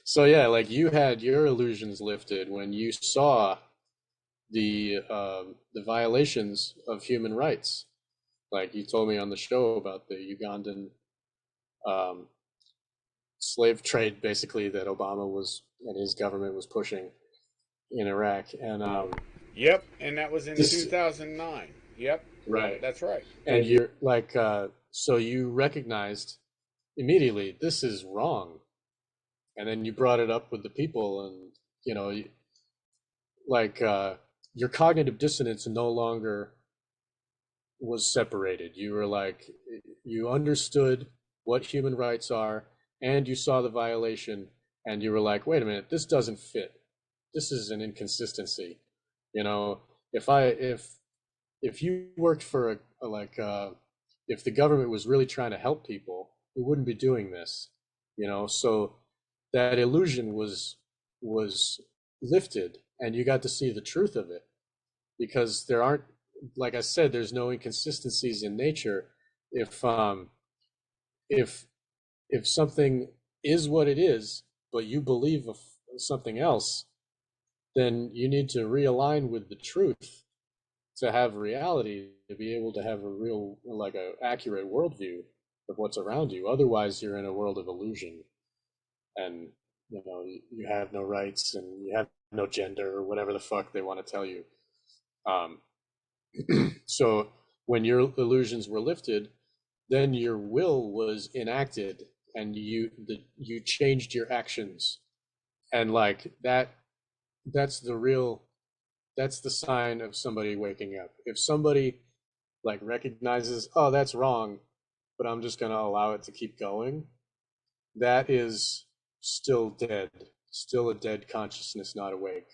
So yeah, like, you had your illusions lifted when you saw the violations of human rights. Like, you told me on the show about the Ugandan um, slave trade, basically, that Obama was and his government was pushing in Iraq, and Yep, and that was in this 2009. Yep, right. that's right. And you're like, so you recognized immediately this is wrong, and then you brought it up with the people, and you know, like, your cognitive dissonance no longer was separated. You were like, you understood what human rights are, and you saw the violation, and you were like, wait a minute, this doesn't fit. This is an inconsistency. You know, if you worked for if the government was really trying to help people, we wouldn't be doing this. So that illusion was lifted, and you got to see the truth of it, because there aren't, like I said, there's no inconsistencies in nature. If um if if something is what it is, but you believe something else, then you need to realign with the truth to have reality, to be able to have a real, like, a accurate worldview of what's around you. Otherwise, you're in a world of illusion, and you have no rights, and you have no gender, or whatever the fuck they want to tell you. Um, so when your illusions were lifted, then your will was enacted, and you changed your actions, and like that's the real, that's the sign of somebody waking up. If somebody like recognizes, oh, that's wrong, but I'm just going to allow it to keep going, that is still dead, still a dead consciousness, not awake.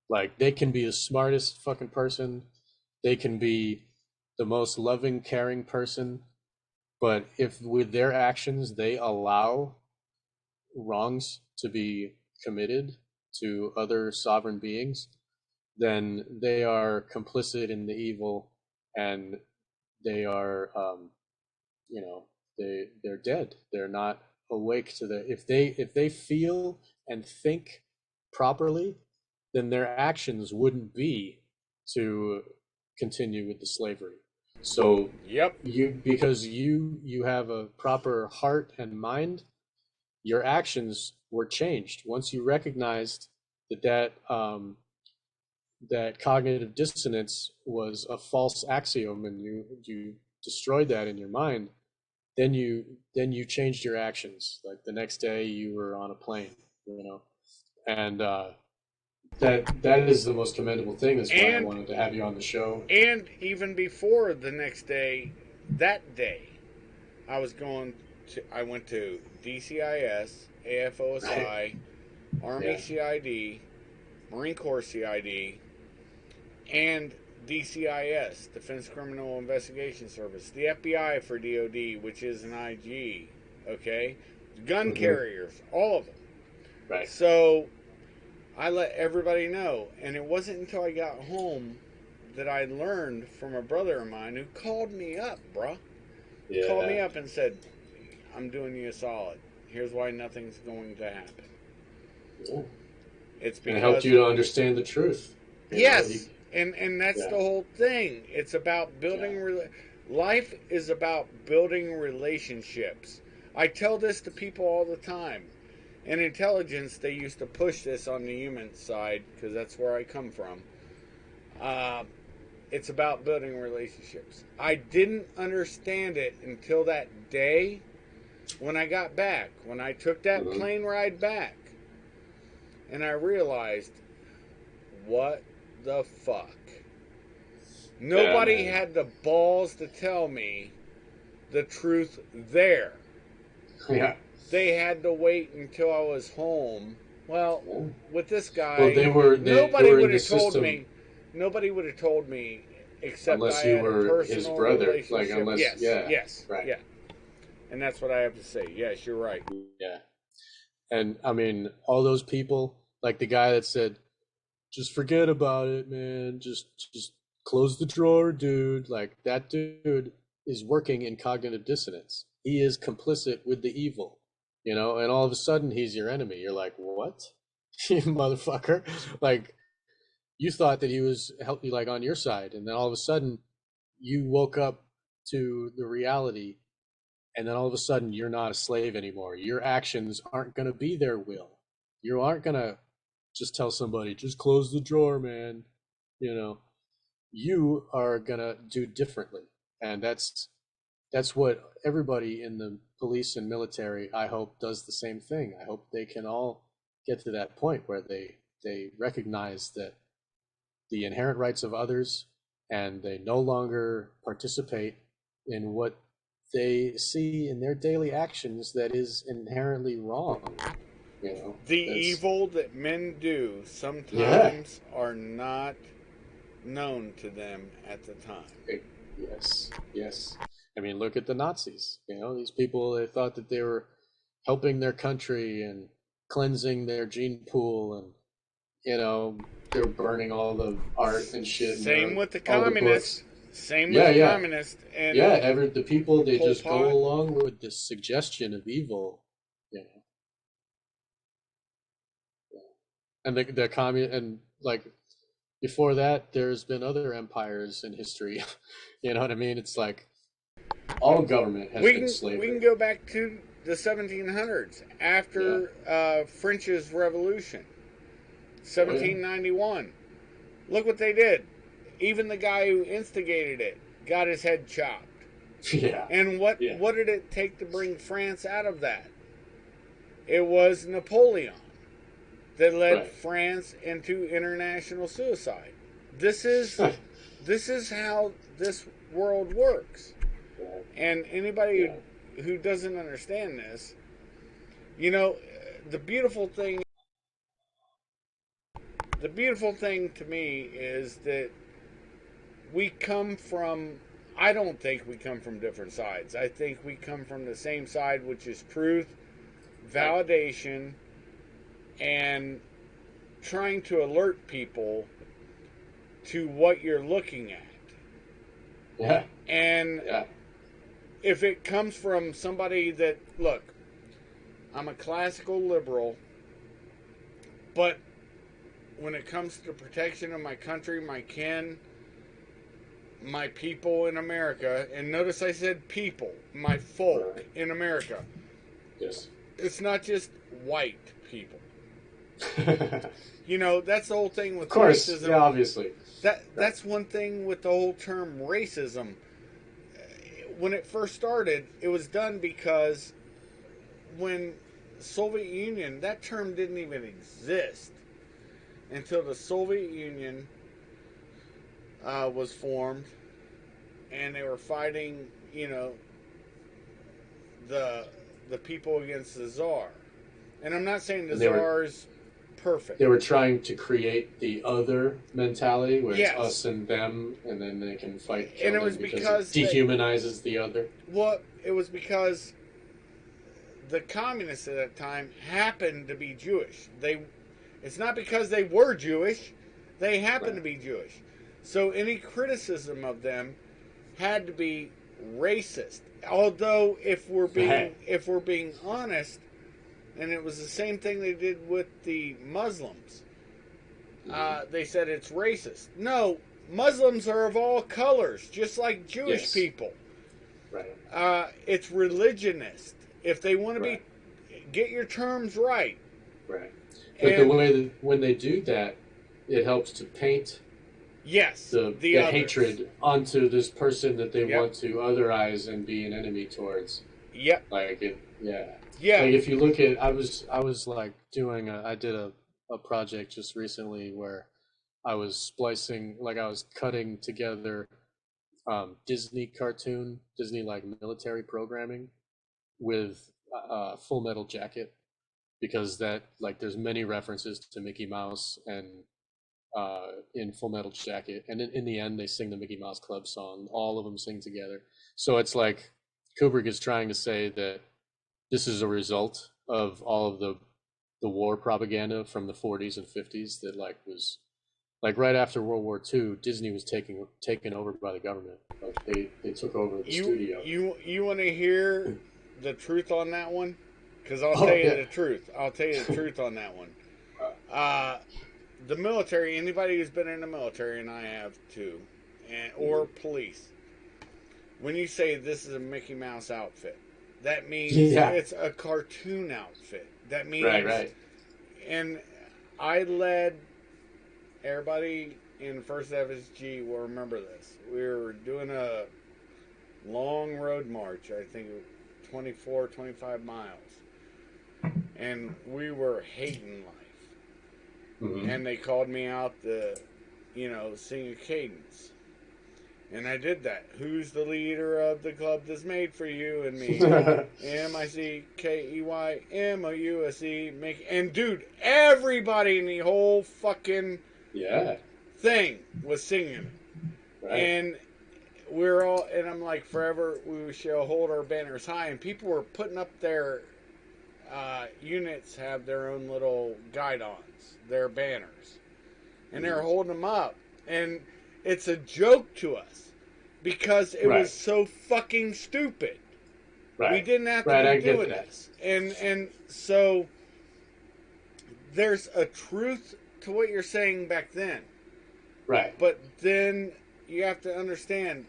Like, they can be the smartest fucking person, they can be the most loving, caring person, but if with their actions they allow wrongs to be committed to other sovereign beings, then they are complicit in the evil, and they are, they're dead. They're not awake to the. If they feel and think properly, then their actions wouldn't be to continue with the slavery. So Yep. because you have a proper heart and mind, your actions were changed once you recognized that cognitive dissonance was a false axiom, and you destroyed that in your mind. Then you changed your actions. Like, the next day you were on a plane, and that is the most commendable thing. That's why I And wanted to have you on the show. and even before the next day, that day, I went to DCIS, AFOSI, Right. Army Yeah. CID, Marine Corps CID, and DCIS, Defense Criminal Investigation Service, the FBI for DOD, which is an IG, okay? Gun Hmm. carriers, all of them. Right. So I let everybody know, and it wasn't until I got home that I learned from a brother of mine who called me up, bruh. Called me Yeah. up and said, I'm doing you a solid. Here's why nothing's going to happen. Yeah. It's And it helped because you to understand the truth. yes, and that's the Yeah. whole thing. It's about Yeah. life is about building relationships. I tell this to people all the time. In intelligence, they used to push this on the human side because that's where I come from. Uh, it's about building relationships. I didn't understand it until that day when I got back, when I took that Hmm. plane ride back, and I realized, what the fuck? Yeah, Nobody man. had the balls to tell me the truth there. Yeah. They had to wait until I was home. Well, Yeah. with this Well, guy, they nobody were in would the have told system, me. Nobody would have told me except I unless you had a were his personal brother. Like, relationship. unless, Yes, yeah, yes, right. yeah. And that's what I have to say. Yes, you're right. Yeah. And I mean, all those people, like the guy that said, just forget about it, man. Just close the drawer, dude. Like, that dude is working in cognitive dissonance. He is complicit with the evil, and all of a sudden he's your enemy. You're like, what? You motherfucker. Like, you thought that he was help you, like, on your side, and then all of a sudden you woke up to the reality, and then all of a sudden you're not a slave anymore. Your actions aren't going to be their will. You aren't going to just tell somebody, just close the drawer, man. you know you are going to do differently, and that's what everybody in the police and military, I hope, does the same thing. I hope they can all get to that point where they recognize that the inherent rights of others, and they no longer participate in what they see in their daily actions that is inherently wrong. The That's, evil that men do yeah. sometimes are not known to them at the time. Yes, yes. I mean, look at the Nazis. These people, they thought that they were helping their country and cleansing their gene pool, and they're burning all the art and shit Same and with the all the communists. books. Same with Yeah, the yeah, communists and yeah. The people, they Pol just go Pot. along with this suggestion of evil, you know. And the commun and like before that, there's been other empires in history. You know what I mean? It's like all government has been We can slavery. go back to the 1700s Yeah. after French's Revolution, Oh yeah. 1791. Look what they did. Even the guy who instigated it got his head chopped. Yeah. And Yeah. what did it take to bring France out of that? It was Napoleon that led Right. France into international suicide. This is this is how this world works. And anybody Yeah. who doesn't understand this, you know, the beautiful thing the beautiful thing to me is that we come from I don't think we come from different sides. I think we come from the same side, which is truth, Right. validation, and trying to alert people to what you're looking at. Yeah. And Yeah. if it comes from somebody that, look, I'm a classical liberal, but when it comes to the protection of my country, my kin, my people in America, and notice I said people, my folk Right. in America, Yes. it's not just white people. Of You know, that's the whole thing with course. racism. Yeah. Obviously. That's one thing with the whole term racism. When it first started, it was done because when Soviet Union, that term didn't even exist until the Soviet Union was formed, and they were fighting, you know, the the people against the czar. And I'm not saying the And they were czar's perfect. they were trying to create the other mentality where it's Yes, us and them, and then they can fight each and it other was because because it dehumanizes the other. well, it was because the communists at that time happened to be Jewish. It's not because they were Jewish; they happened to Right. be Jewish. So any criticism of them had to be racist. Although, Right. if we're being honest, and it was the same thing they did with the Muslims. Mhm. They said it's racist. No, Muslims are of all colors, just like Jewish Yes. people. Right. It's religionist. If they want to be, Right. get your terms right. Right. But the And way that when they do that, it helps to paint yes, the the others. hatred onto this person that they Yep. want to otherize and be an enemy towards. Yep. Like it, yeah. Yeah. Like if you look at, I was like I did a project just recently where I was splicing, like I was cutting together Disney like military programming with Full Metal Jacket, because that, like, there's many references to Mickey Mouse and in Full Metal Jacket, and in the end they sing the Mickey Mouse Club song. All of them sing together. So it's like Kubrick is trying to say that this is a result of all of the war propaganda from the 40s and 50s that like was like right after World War II, Disney was taken over by the government. Like they took over the studio. You want to hear the truth on that one? Because I'll tell Oh you yeah. the truth. I'll tell you the truth on that one. Uh, the military, anybody who's been in the military, and I have too, or police, when you say this is a Mickey Mouse outfit, that means Yeah. it's a cartoon outfit. That Right. means, Right. and I led everybody in First FSG will remember this. We were doing a long road march, I think 24, 25 miles, and we were hating life. Hmm. And they called me out to, you know, sing a cadence. And I did that. Who's the leader of the club that's made for you and me? MICKEYMOUSE. And dude, everybody in the whole fucking Yeah. thing was singing it. Right. And we're all, and I'm like, forever we shall hold our banners high. And people were putting up their units have their own little guidons, their banners, and they're Mhm. holding them up, and it's a joke to us because it was Right. so fucking stupid. We Right. didn't have to Right. be I get doing that. this, and so there's a truth to what you're saying back then, Right. but then you have to understand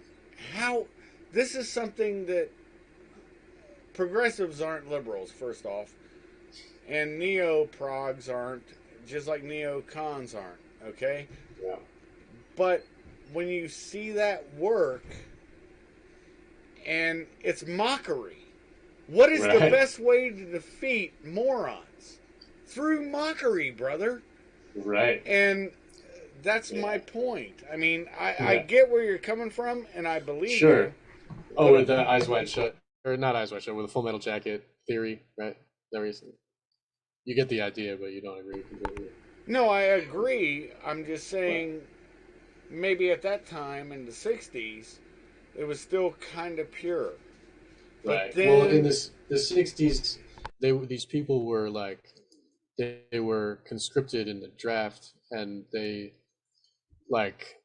how this is something that progressives aren't liberals, first off, and neo-progs aren't, just like neo-cons aren't, okay? Yeah. But when you see that work, and it's mockery, what is the Right. best way to defeat morons? Through mockery, brother. Right. And that's my Yeah. point. I mean, I Yeah. get where you're coming from, and I believe you. Sure. Oh, But with the Eyes Wide Shut, or not Eyes Wide Shut, with the Full Metal Jacket theory, right? There is. You get the idea, but you don't agree completely. no, I agree. I'm just Right. saying, maybe at that time in the 60s, it was still kind of pure. But Right. Well, in then, the '60s, these people were like they were conscripted in the draft, and like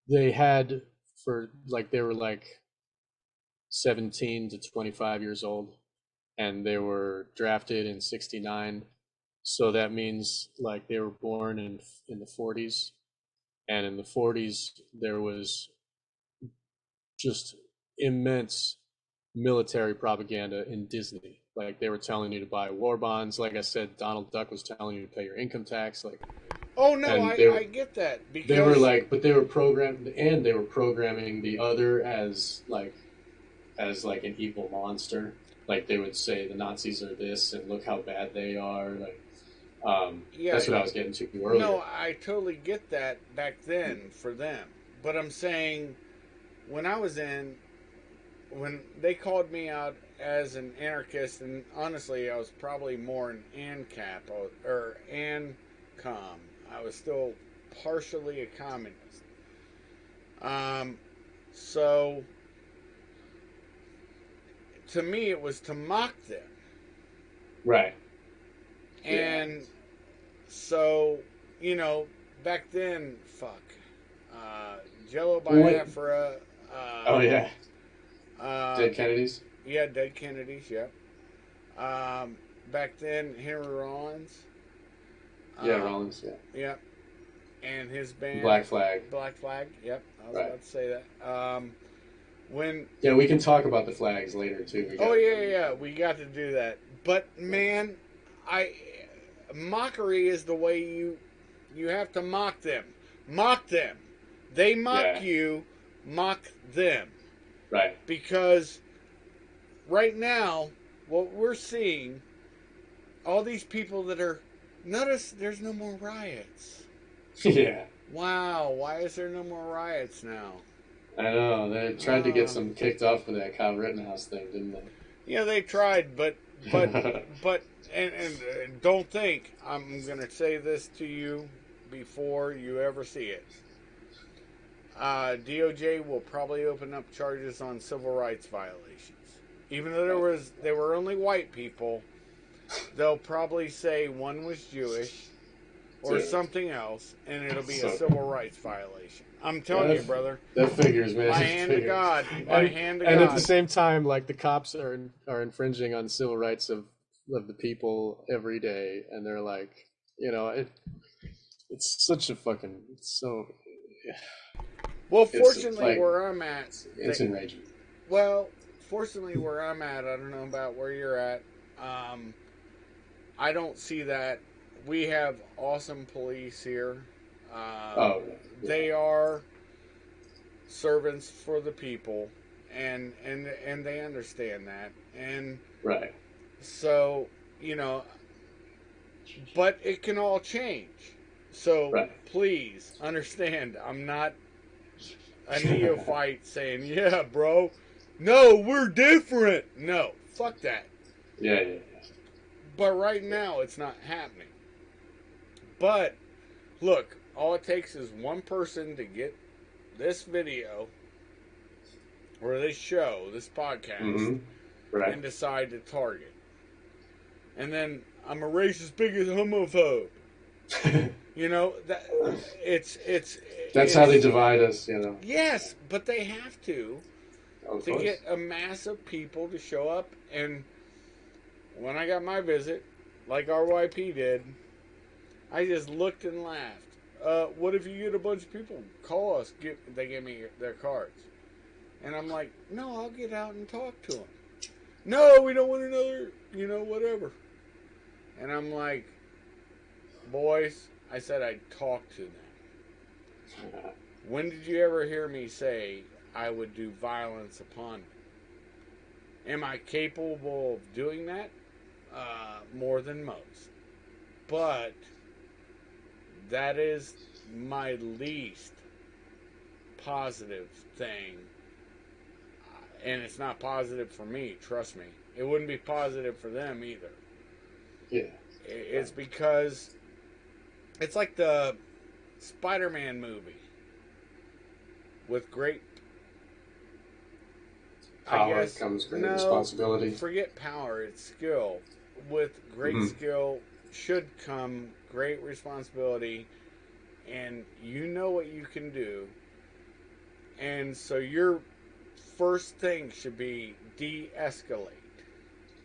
they had for like they were like 17 to 25 years old, and they were drafted in '69. So that means like they were born in the '40s, and in the '40s there was just immense military propaganda in Disney. Like they were telling you to buy war bonds. Like I said, Donald Duck was telling you to pay your income tax. Like, oh no, and I get that they were because like, but they were programmed, and they were programming the other as like an evil monster. Like they would say the Nazis are this, and look how bad they are. Like, yeah, that's what I was getting to no, earlier. I totally get that back then for them. But I'm saying when I was in, when they called me out as an anarchist, and honestly, I was probably more an ANCAP or ANCOM. I was still partially a communist. Um, so to me, it was to mock them, Right. Yeah. and so back then, fuck, uh, Jello Well, wait. Biafra, Oh yeah. Dead um, Kennedys. yeah, dead Kennedys, yep. Back then, Henry Rollins, Yeah, uh, Rollins. Yeah. yep, and his band Black Flag. Black Flag, yep. I was Right. about to say that. When Yeah, we can talk about the flags later too. We oh got. yeah, yeah, we got to do that. But man, I mockery is the way you have to mock them. Mock them. They mock Yeah. you, mock them. Right. Because right now, what we're seeing, all these people that are notice there's no more riots. Yeah. Wow, why is there no more riots now? I know. They tried to get Uh, some kicked off for that Kyle Rittenhouse thing, didn't yeah, they tried, but they? but and don't think I'm gonna say this to you before you ever see it. DOJ will probably open up charges on civil rights violations, even though they were only white people. They'll probably say one was Jewish or Dude, something else, and it'll be a so civil rights violation. I'm telling you, that, brother, that figures, man. by That hand to figures. God, by And hand to and at the God. same time, like the cops are infringing on civil rights of the people every day, and they're like, it's such a fucking it's so Well, it's fortunately, like where I'm at, it's enraging. well, fortunately, where I'm at, I don't know about where you're at. Um, I don't see that. We have awesome police here. Oh yeah, They are servants for the people, and they understand that. And right, so, but it can all change. So right. please understand, I'm not a neophyte saying, "Yeah, bro, no, we're different." No, fuck that. Yeah, yeah, But right now, it's not happening. But look, all it takes is one person to get this video or this show, this yeah. podcast, Mm-hmm. Right. and decide to target. and then I'm a racist, bigot, homophobe. You know that That's how they it's divide us, you know. yes, but they have Of to course. get a mass of people to show up. And when I got my visit, like RYP did, I just looked and laughed. What if you get a bunch of people? Call us. They gave me their cards. And I'm like, no, I'll get out and talk to them. No, we don't want another, whatever. And I'm like, boys, I said I'd talk to them. When did you ever hear me say I would do violence upon them? Am I capable of doing that? More than most. But that is my least positive thing. And it's not positive for me, trust me. It wouldn't be positive for them either. Yeah. It's because it's like the Spider-Man movie with great Power comes great responsibility. Forget power, it's skill. With great skill should come great responsibility, and you know what you can do. And so your first thing should be de-escalate.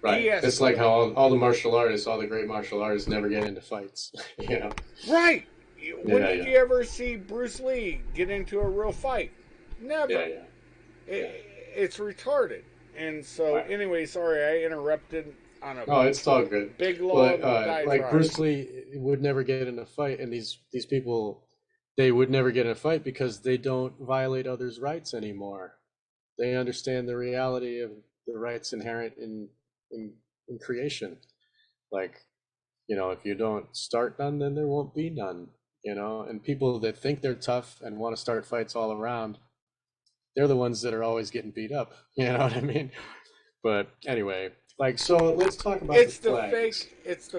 Right. It's like how all the martial artists, all the great martial artists never get into fights. You know? Right. When did you ever see Bruce Lee get into a real fight? Never. It's retarded. And so, anyway, sorry, I interrupted on a it's all good. Big long like Bruce Lee would never get in a fight, and these people, they would never get in a fight because they don't violate others' rights anymore. They understand the reality of the rights inherent in creation. Like, if you don't start none, then there won't be none. And people that think they're tough and want to start fights all around, they're the ones that are always getting beat up. You know what I mean? But anyway, so let's talk about the flags. It's the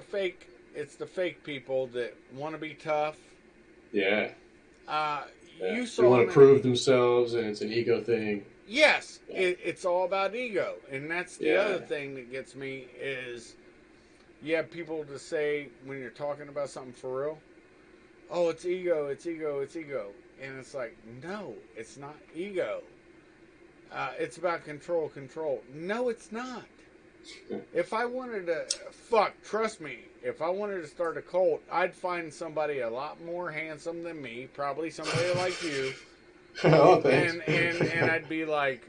fake people that want to be tough. Yeah. You they want to prove themselves, and it's an ego thing. Yes, it's all about ego, and that's the other thing that gets me is you have people to say when you're talking about something for real, oh, it's ego, it's ego, it's ego, and it's like, no, it's not ego. It's about control. No, it's not. If I wanted to, trust me, if I wanted to start a cult, I'd find somebody a lot more handsome than me, probably somebody like you. Oh, thanks. And I'd be like,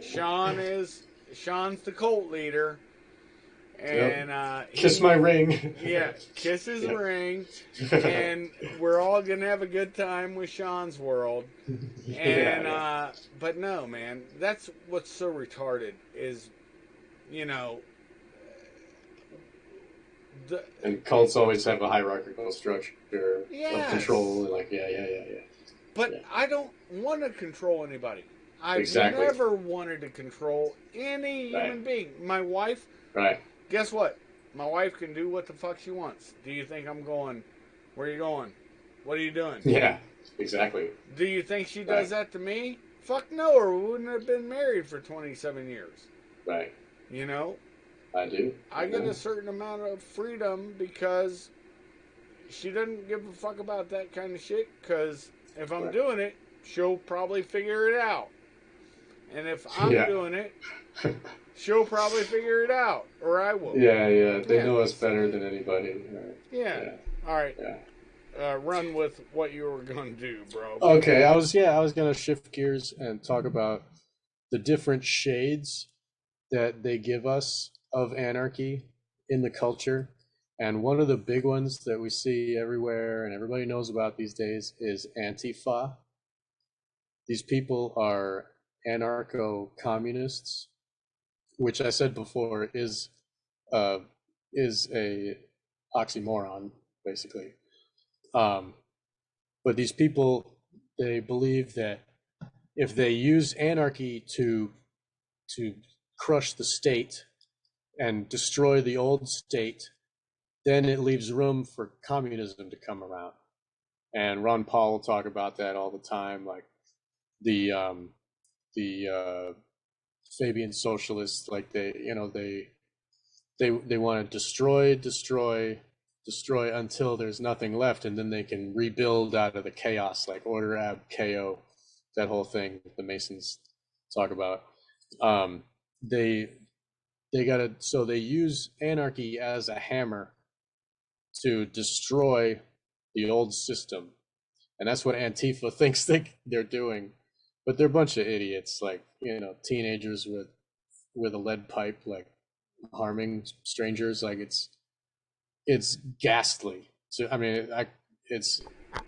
Sean's the cult leader, and kiss my ring. Yeah, kiss his ring, and we're all gonna have a good time with Sean's world. And but no, man, that's what's so retarded is, and cults always have a hierarchical structure of control, and But I don't want to control anybody. I've never wanted to control any human being. My wife. Right. Guess what? My wife can do what the fuck she wants. Do you think I'm going? Where are you going? What are you doing? Yeah. Exactly. Do you think she does that to me? Fuck no, or we wouldn't have been married for 27 years. Right. I do. I get a certain amount of freedom because she doesn't give a fuck about that kind of shit, because if I'm doing it, she'll probably figure it out. And if I'm doing it, she'll probably figure it out, or I will. Yeah. They know us better than anybody. Right. Yeah. All right. Run with what you were going to do, bro. Okay, I was going to shift gears and talk about the different shades that they give us of anarchy in the culture. And one of the big ones that we see everywhere and everybody knows about these days is Antifa. These people are anarcho-communists, which I said before is a oxymoron, basically. But these people, they believe that if they use anarchy to crush the state and destroy the old state, then it leaves room for communism to come around. And Ron Paul will talk about that all the time, like the Fabian socialists, like they they want to destroy until there's nothing left, and then they can rebuild out of the chaos, like order ab KO, that whole thing the Masons talk about. Um, they gotta, so they use anarchy as a hammer to destroy the old system, and that's what Antifa thinks they're doing, but they're a bunch of idiots, like, you know, teenagers with a lead pipe, like harming strangers. Like it's ghastly. So I mean, it's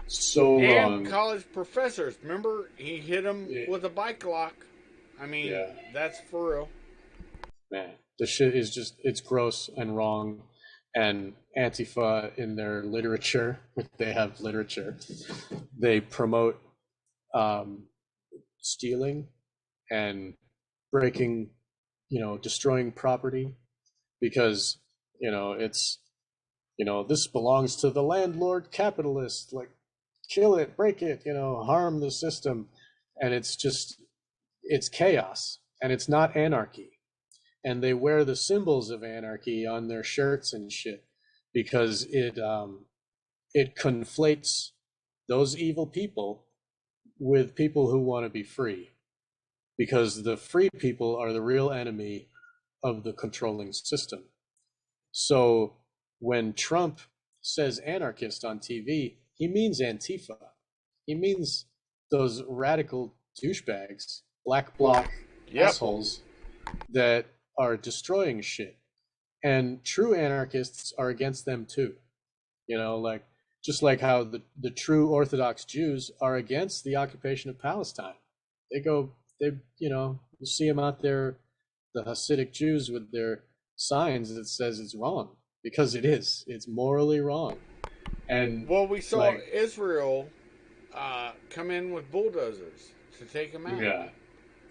so And wrong. college professors. Remember, he hit him Yeah, with a bike lock. I mean, yeah, that's for real. man, the shit is just, it's gross and wrong. And Antifa, in their literature, they have literature, they promote um, stealing and breaking, you know, destroying property, because, you know, it's, you know, this belongs to the landlord capitalist, like kill it, break it, you know, harm the system. And it's just, it's chaos, and it's not anarchy. And they wear the symbols of anarchy on their shirts and shit, because it conflates those evil people with people who want to be free, because the free people are the real enemy of the controlling system. So when Trump says anarchist on TV, he means Antifa. He means those radical douchebags, black bloc Yep. assholes that are destroying shit. And true anarchists are against them too. You know, like, just like how the true Orthodox Jews are against the occupation of Palestine. They, you know, you see them out there, the Hasidic Jews with their signs that says it's wrong, because it is. It's morally wrong. And Well, we saw like, Israel come in with bulldozers to take him out. yeah,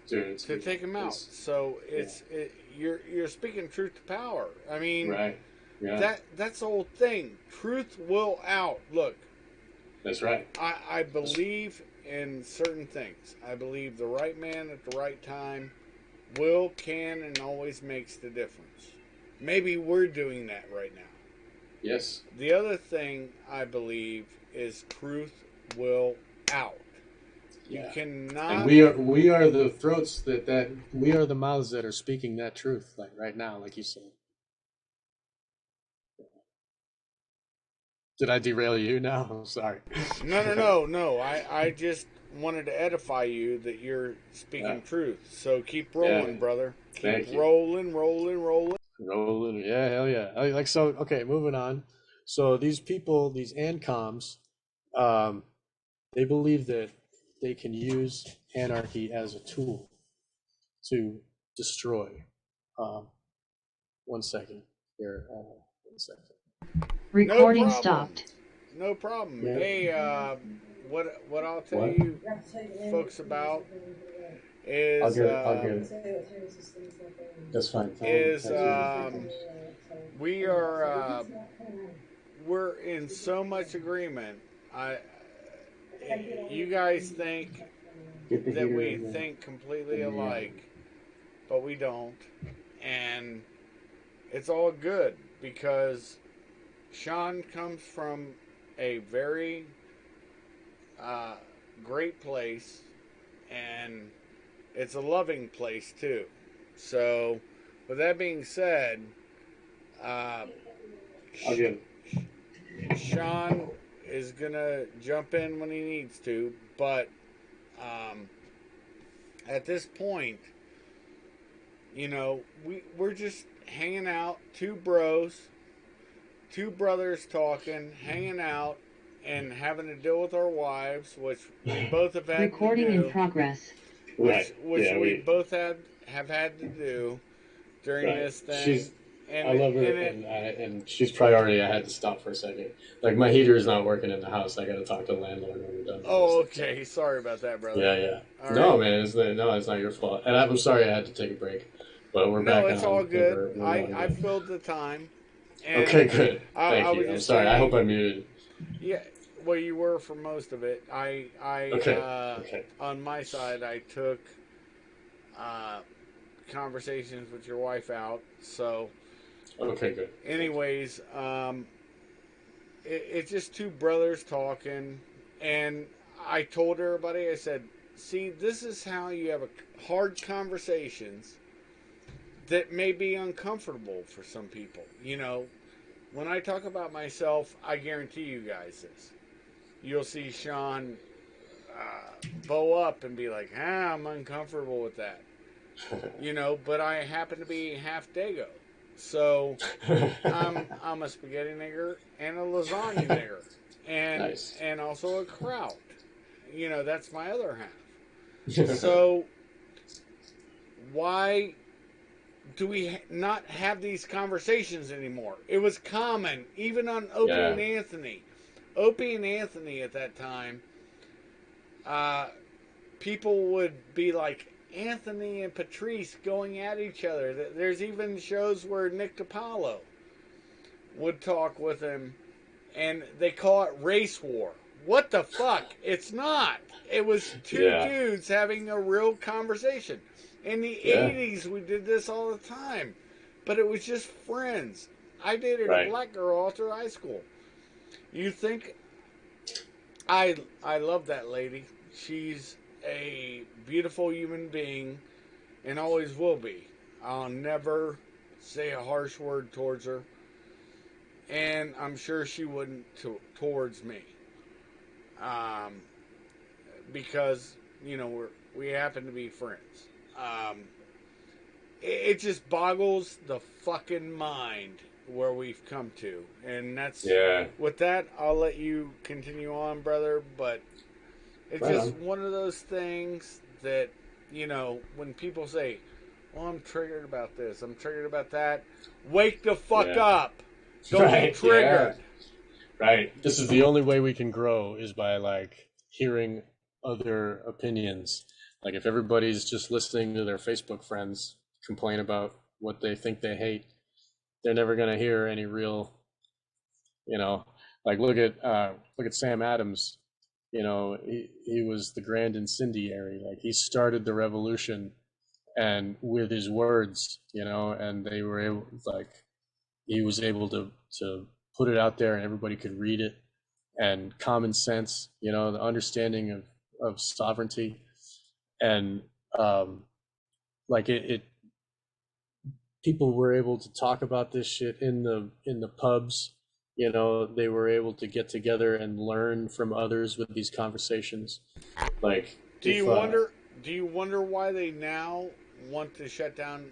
dude, To take him out. So yeah, you're speaking truth to power. I mean, right, yeah, that's the whole thing. Truth will out. Look, that's right. I believe in certain things. I believe the right man at the right time will, can, and always makes the difference. Maybe we're doing that right now. Yes. The other thing I believe is truth will out. You Yeah. And cannot. we are the throats that we are the mouths that are speaking that truth, like right now, like you said. Did I derail you now? I'm sorry. No. I just wanted to edify you that you're Yeah. speaking truth. So keep Yeah. rolling, brother. Keep Thank you. rolling. Rolling. Yeah, hell yeah. Like, so, okay, moving on. So these people, these ANCOMs, um, they believe that they can use anarchy as a tool to destroy. Um, one second here. 1 second. Recording stopped. No problem. Yeah. Hey, what I'll tell What? you folks about is I'll get it. That's fine. is we are we're in so much agreement. I You guys think that we think completely alike, but we don't, and it's all good because Sean comes from a very great place, and it's a loving place too. So, with that being said, uh, I'll get it. Sean is gonna jump in when he needs to, but at this point, you know, we're just hanging out, two brothers talking, hanging out, and having to deal with our wives, which we both have had Recording to do, in progress. which Yeah, we both have had to do during right. this thing. I love her, and she's priority. I had to stop for a second. Like, my heater is not working in the house. I got to talk to the landlord when we're done. Oh, okay. Sorry about that, brother. Yeah. All No, right. man, it's not your fault. And I'm sorry I had to take a break, but we're back No, on. it's all good. We're I good. filled the time. And Okay, good. I Thank was you. I'm just sorry. I saying, hope I muted. yeah, well, you were for most of it. Okay. On my side, I took conversations with your wife out. So, Okay, good. Anyways, it's just two brothers talking, and I told everybody, I said, see, this is how you have hard conversations that may be uncomfortable for some people. You know, when I talk about myself, I guarantee you guys this. You'll see Sean bow up and be like, I'm uncomfortable with that. You know, but I happen to be half Dago. So I'm a spaghetti nigger and a lasagna nigger. And Nice. and also a kraut. You know, that's my other half. So why do we not have these conversations anymore? It was common, even on Opie and Anthony. Opie and Anthony at that time, people would be like Anthony and Patrice going at each other. There's even shows where Nick Capallo would talk with him, and they call it race war. What the fuck? It's not. It was two dudes having a real conversation. In the 80s, we did this all the time, but it was just friends. I dated a black girl all through high school. You think I love that lady. She's a beautiful human being and always will be. I'll never say a harsh word towards her, and I'm sure she wouldn't towards me, because you know we happen to be friends. It just boggles the fucking mind where we've come to, and that's with that. I'll let you continue on, brother, but it's just one of those things that, you know, when people say, well, I'm triggered about this, I'm triggered about that, wake the fuck up. Don't be triggered. Right. This is the only way we can grow is by, like, hearing other opinions. Like, if everybody's just listening to their Facebook friends complain about what they think they hate, they're never going to hear any real, you know, like, look at Sam Adams. You know, he was the grand incendiary. Like, he started the revolution, and with his words, you know, and they were able, like, he was able to put it out there and everybody could read it. And common sense, you know, the understanding of sovereignty, and like it people were able to talk about this shit in the pubs. You know, they were able to get together and learn from others with these conversations. Like, do you wonder why they now want to shut down,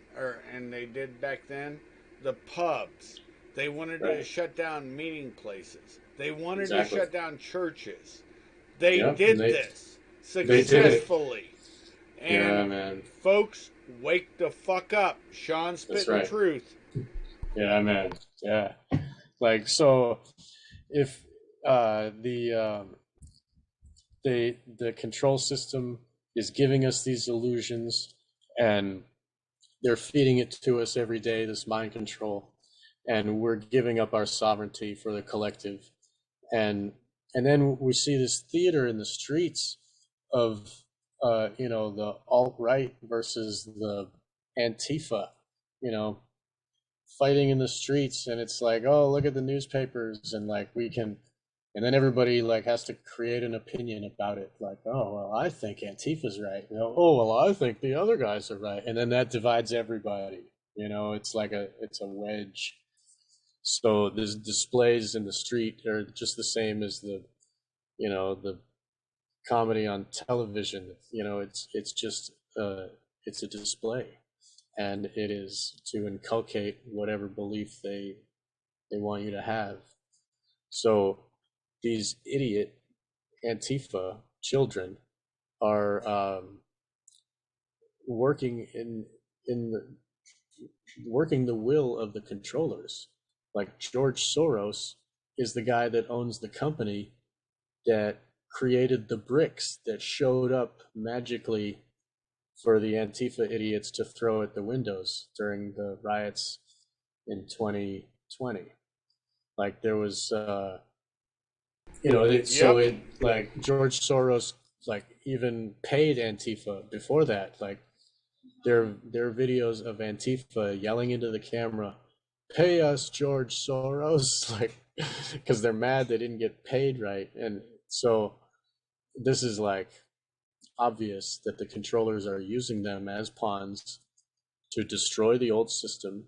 and they did back then, the pubs? They wanted to shut down meeting places. They wanted to shut down churches. They did this successfully. And folks, wake the fuck up. Sean's spitting the truth. Yeah, man. Yeah. Like, so if the control system is giving us these illusions, and they're feeding it to us every day, this mind control, and we're giving up our sovereignty for the collective, and then we see this theater in the streets of you know, the alt-right versus the Antifa, you know, fighting in the streets, and it's like, oh, look at the newspapers, and like we can, and then everybody like has to create an opinion about it, like, oh well, I think Antifa's right, you know, oh well, I think the other guys are right, and then that divides everybody, you know. It's like it's a wedge. So the displays in the street are just the same as the, you know, the comedy on television. You know, it's just it's a display, and it is to inculcate whatever belief they want you to have. So these idiot Antifa children are working in the working the will of the controllers. Like, George Soros is the guy that owns the company that created the bricks that showed up magically for the Antifa idiots to throw at the windows during the riots in 2020. Like, there was, you know, like, George Soros, like, even paid Antifa before that. Like, there are videos of Antifa yelling into the camera pay us, George Soros, like, because they're mad they didn't get paid right. And so this is like obvious that the controllers are using them as pawns to destroy the old system,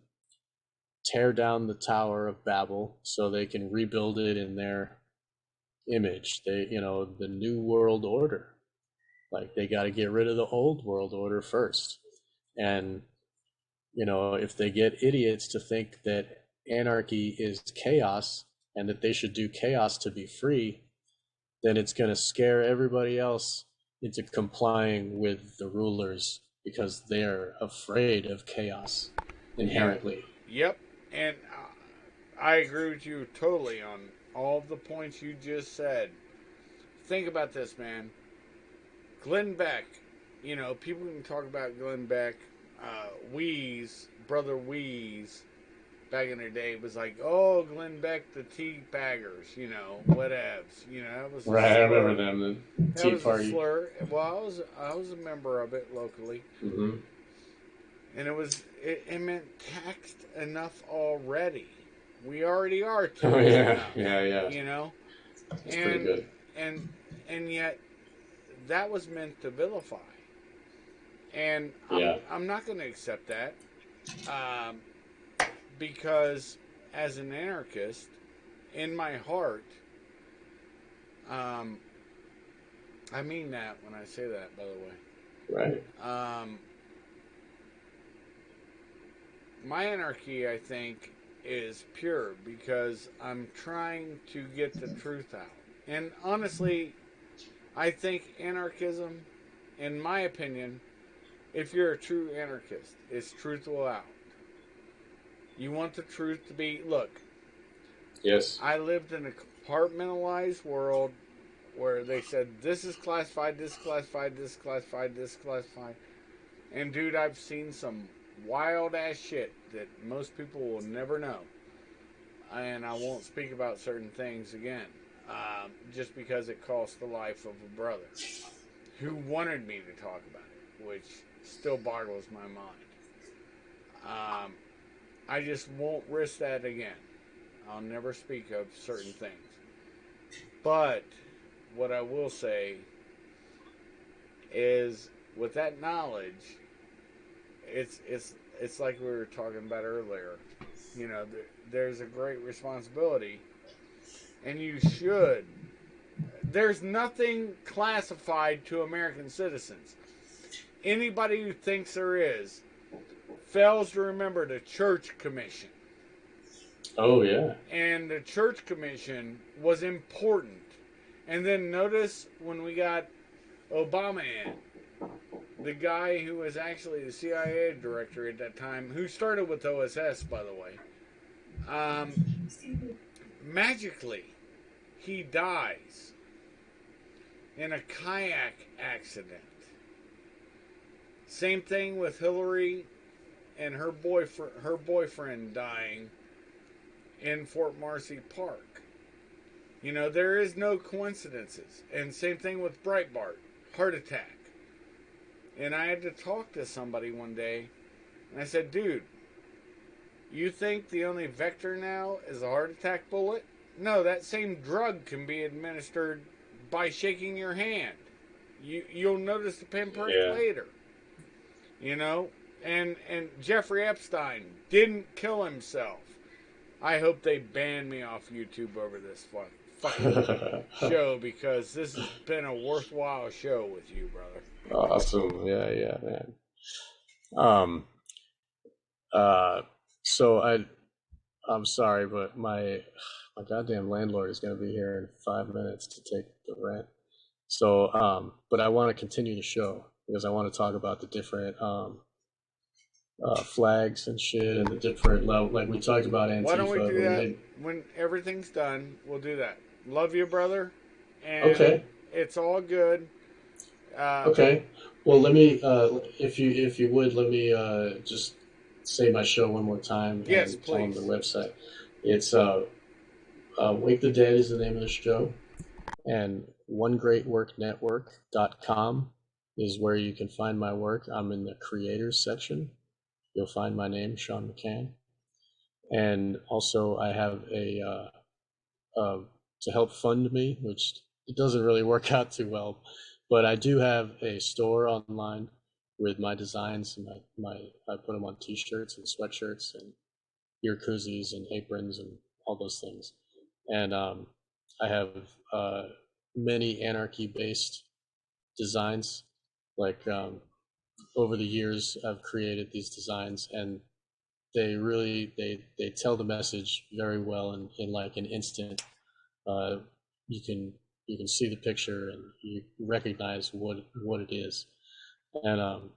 tear down the Tower of Babel so they can rebuild it in their image. They, the new world order. Like, they got to get rid of the old world order first. And, if they get idiots to think that anarchy is chaos and that they should do chaos to be free, then it's going to scare everybody else into complying with the rulers because they're afraid of chaos inherently. Yep. And I agree with you totally on all of the points you just said. Think about this, man. Glenn Beck, people can talk about Glenn Beck. Brother Wheeze, back in the day was like, oh, Glenn Beck, the tea baggers, whatevs. That was right. I remember them, the Tea Party. A slur. Well, I was a member of it locally. Mm-hmm. And it meant taxed enough already. We already are taxed enough. Yeah. It's pretty good. And yet, that was meant to vilify. And I'm not going to accept that. Because as an anarchist, in my heart, I mean that when I say that, by the way. Right. My anarchy, I think, is pure because I'm trying to get the truth out. And honestly, I think anarchism, in my opinion, if you're a true anarchist, is truthful out. You want the truth to be, look. Yes. I lived in a compartmentalized world where they said, this is classified, this is classified, this is classified, this is classified. And dude, I've seen some wild ass shit that most people will never know. And I won't speak about certain things again. Just because it cost the life of a brother who wanted me to talk about it, which still boggles my mind. I just won't risk that again. I'll never speak of certain things. But what I will say is, with that knowledge, it's like we were talking about earlier. There's a great responsibility, and you should. There's nothing classified to American citizens. Anybody who thinks there is fails to remember the Church Commission. Oh, yeah. And the Church Commission was important. And then notice when we got Obama in, the guy who was actually the CIA director at that time, who started with OSS, by the way, magically, he dies in a kayak accident. Same thing with Hillary and her boyfriend dying in Fort Marcy Park. There is no coincidences. And same thing with Breitbart, heart attack. And I had to talk to somebody one day, and I said, dude, you think the only vector now is a heart attack bullet? No, that same drug can be administered by shaking your hand. You'll notice the pinprick later. And Jeffrey Epstein didn't kill himself. I hope they ban me off YouTube over this fucking show, because this has been a worthwhile show with you, brother. Awesome. Yeah, man. So I'm sorry, but my goddamn landlord is going to be here in 5 minutes to take the rent. So, but I want to continue the show because I want to talk about the different flags and shit and the different level. Like we talked about Antifa. Why don't we do that when everything's done? We'll do that. Love you, brother. And okay. It's all good. Okay. Well, let me, if you would, let me just say my show one more time. Yes, and please. Tell them the website. It's Wake the Dead is the name of the show, and onegreatworknetwork.com is where you can find my work. I'm in the creators section. You'll find my name, Sean McCann. And also I have to help fund me, which it doesn't really work out too well, but I do have a store online with my designs, and I put them on t-shirts and sweatshirts and ear koozies and aprons and all those things. And I have many anarchy-based designs. Like over the years, I've created these designs, and they tell the message very well in like an instant. Uh, you can you can see the picture and you recognize what it is, and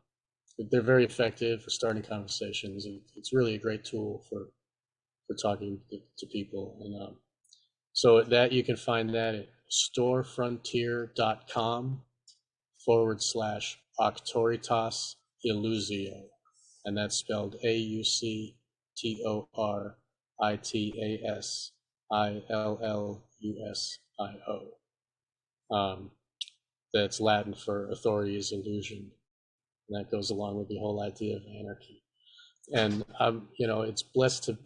they're very effective for starting conversations. It's really a great tool for talking to people, and so that you can find that at storefrontier.com/Auctoritas Illusio, and that's spelled AUCTORITASILLUSIO. That's Latin for authority is illusion, and that goes along with the whole idea of anarchy. And I'm blessed to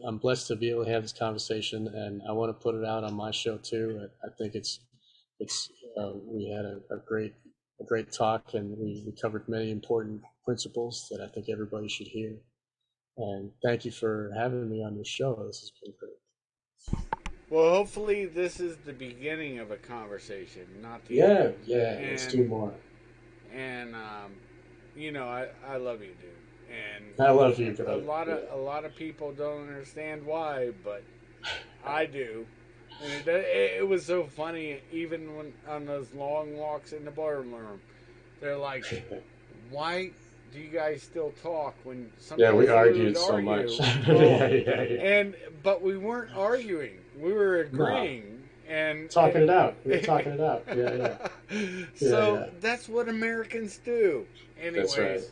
be able to have this conversation, and I want to put it out on my show too. I think it's we had a great talk, and we covered many important principles that I think everybody should hear. And thank you for having me on your show. This has been great. Well, hopefully this is the beginning of a conversation, not the Yeah, end. yeah. Let's do more. And I love you, dude. And I love you, brother. A lot of people don't understand why, but I do. And it was so funny, even when on those long walks in the bar room, they're like, "Why do you guys still talk when sometimes we argued so much?" But we weren't arguing; we were agreeing and talking it out. We were talking it out. Yeah. So that's what Americans do. Anyways, that's right.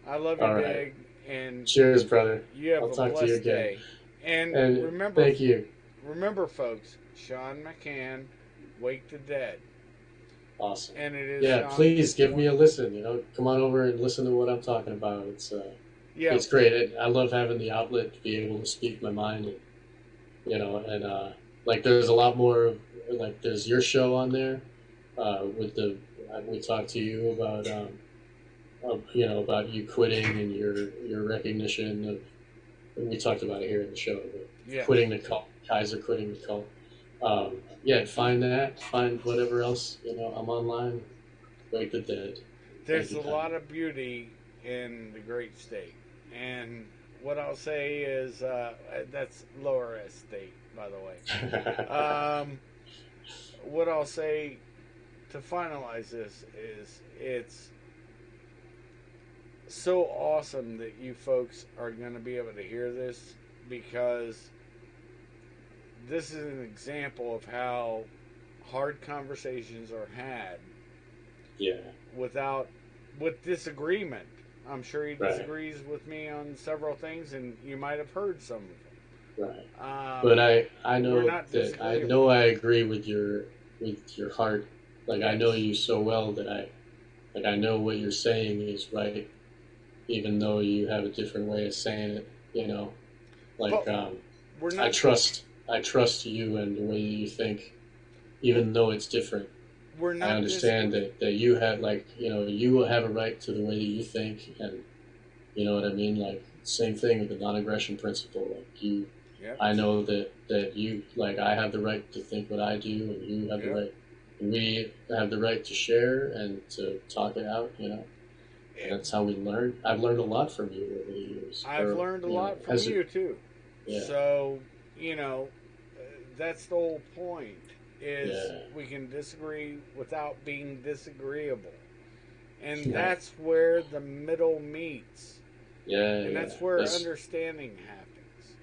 I love you, Big, and cheers, brother. You have I'll a talk blessed to you again. day. And remember, thank you. Remember, folks, Sean McCann, Wake the Dead. Awesome. And it is. Yeah, please give me a listen. Come on over and listen to what I'm talking about. It's great. I love having the outlet to be able to speak my mind. And like there's a lot more. Like there's your show on there. We talked to you about about you quitting and your recognition of. We talked about it here in the show. Quitting the cult, Kaiser quitting the cult. Find that. Find whatever else. I'm online. Wake the Dead. There's a lot of beauty in the great state, and what I'll say is that's Lower S State, by the way. What I'll say to finalize this is it's so awesome that you folks are going to be able to hear this, because this is an example of how hard conversations are had with disagreement. I'm sure he disagrees with me on several things, and you might have heard some of them. Right. But I know I agree with your heart. Like I know you so well that I know what you're saying is right, even though you have a different way of saying it. I trust you and the way you think, even though it's different. I understand that you have you have a right to the way that you think, and you know what I mean. Like same thing with the non-aggression principle. I know that you I have the right to think what I do, and you have the right. And we have the right to share and to talk it out. And that's how we learn. I've learned a lot from you over the years. I've learned a lot from you too. Yeah. So that's the whole point. We can disagree without being disagreeable, and that's where the middle meets. And that's where understanding happens.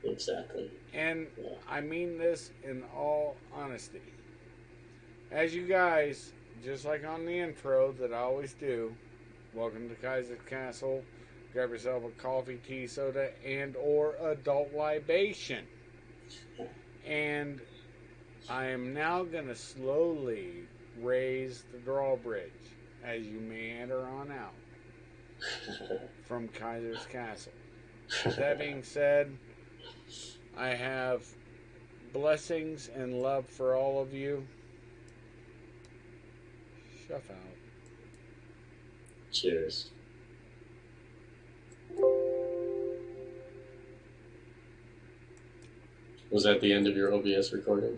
Exactly. And I mean this in all honesty. As you guys, just like on the intro that I always do, welcome to Kaiser's Castle. Grab yourself a coffee, tea, soda, and or adult libation. And I am now going to slowly raise the drawbridge as you meander on out from Kaiser's Castle. With that being said, I have blessings and love for all of you. Shuff out. Cheers. Was that the end of your OBS recording?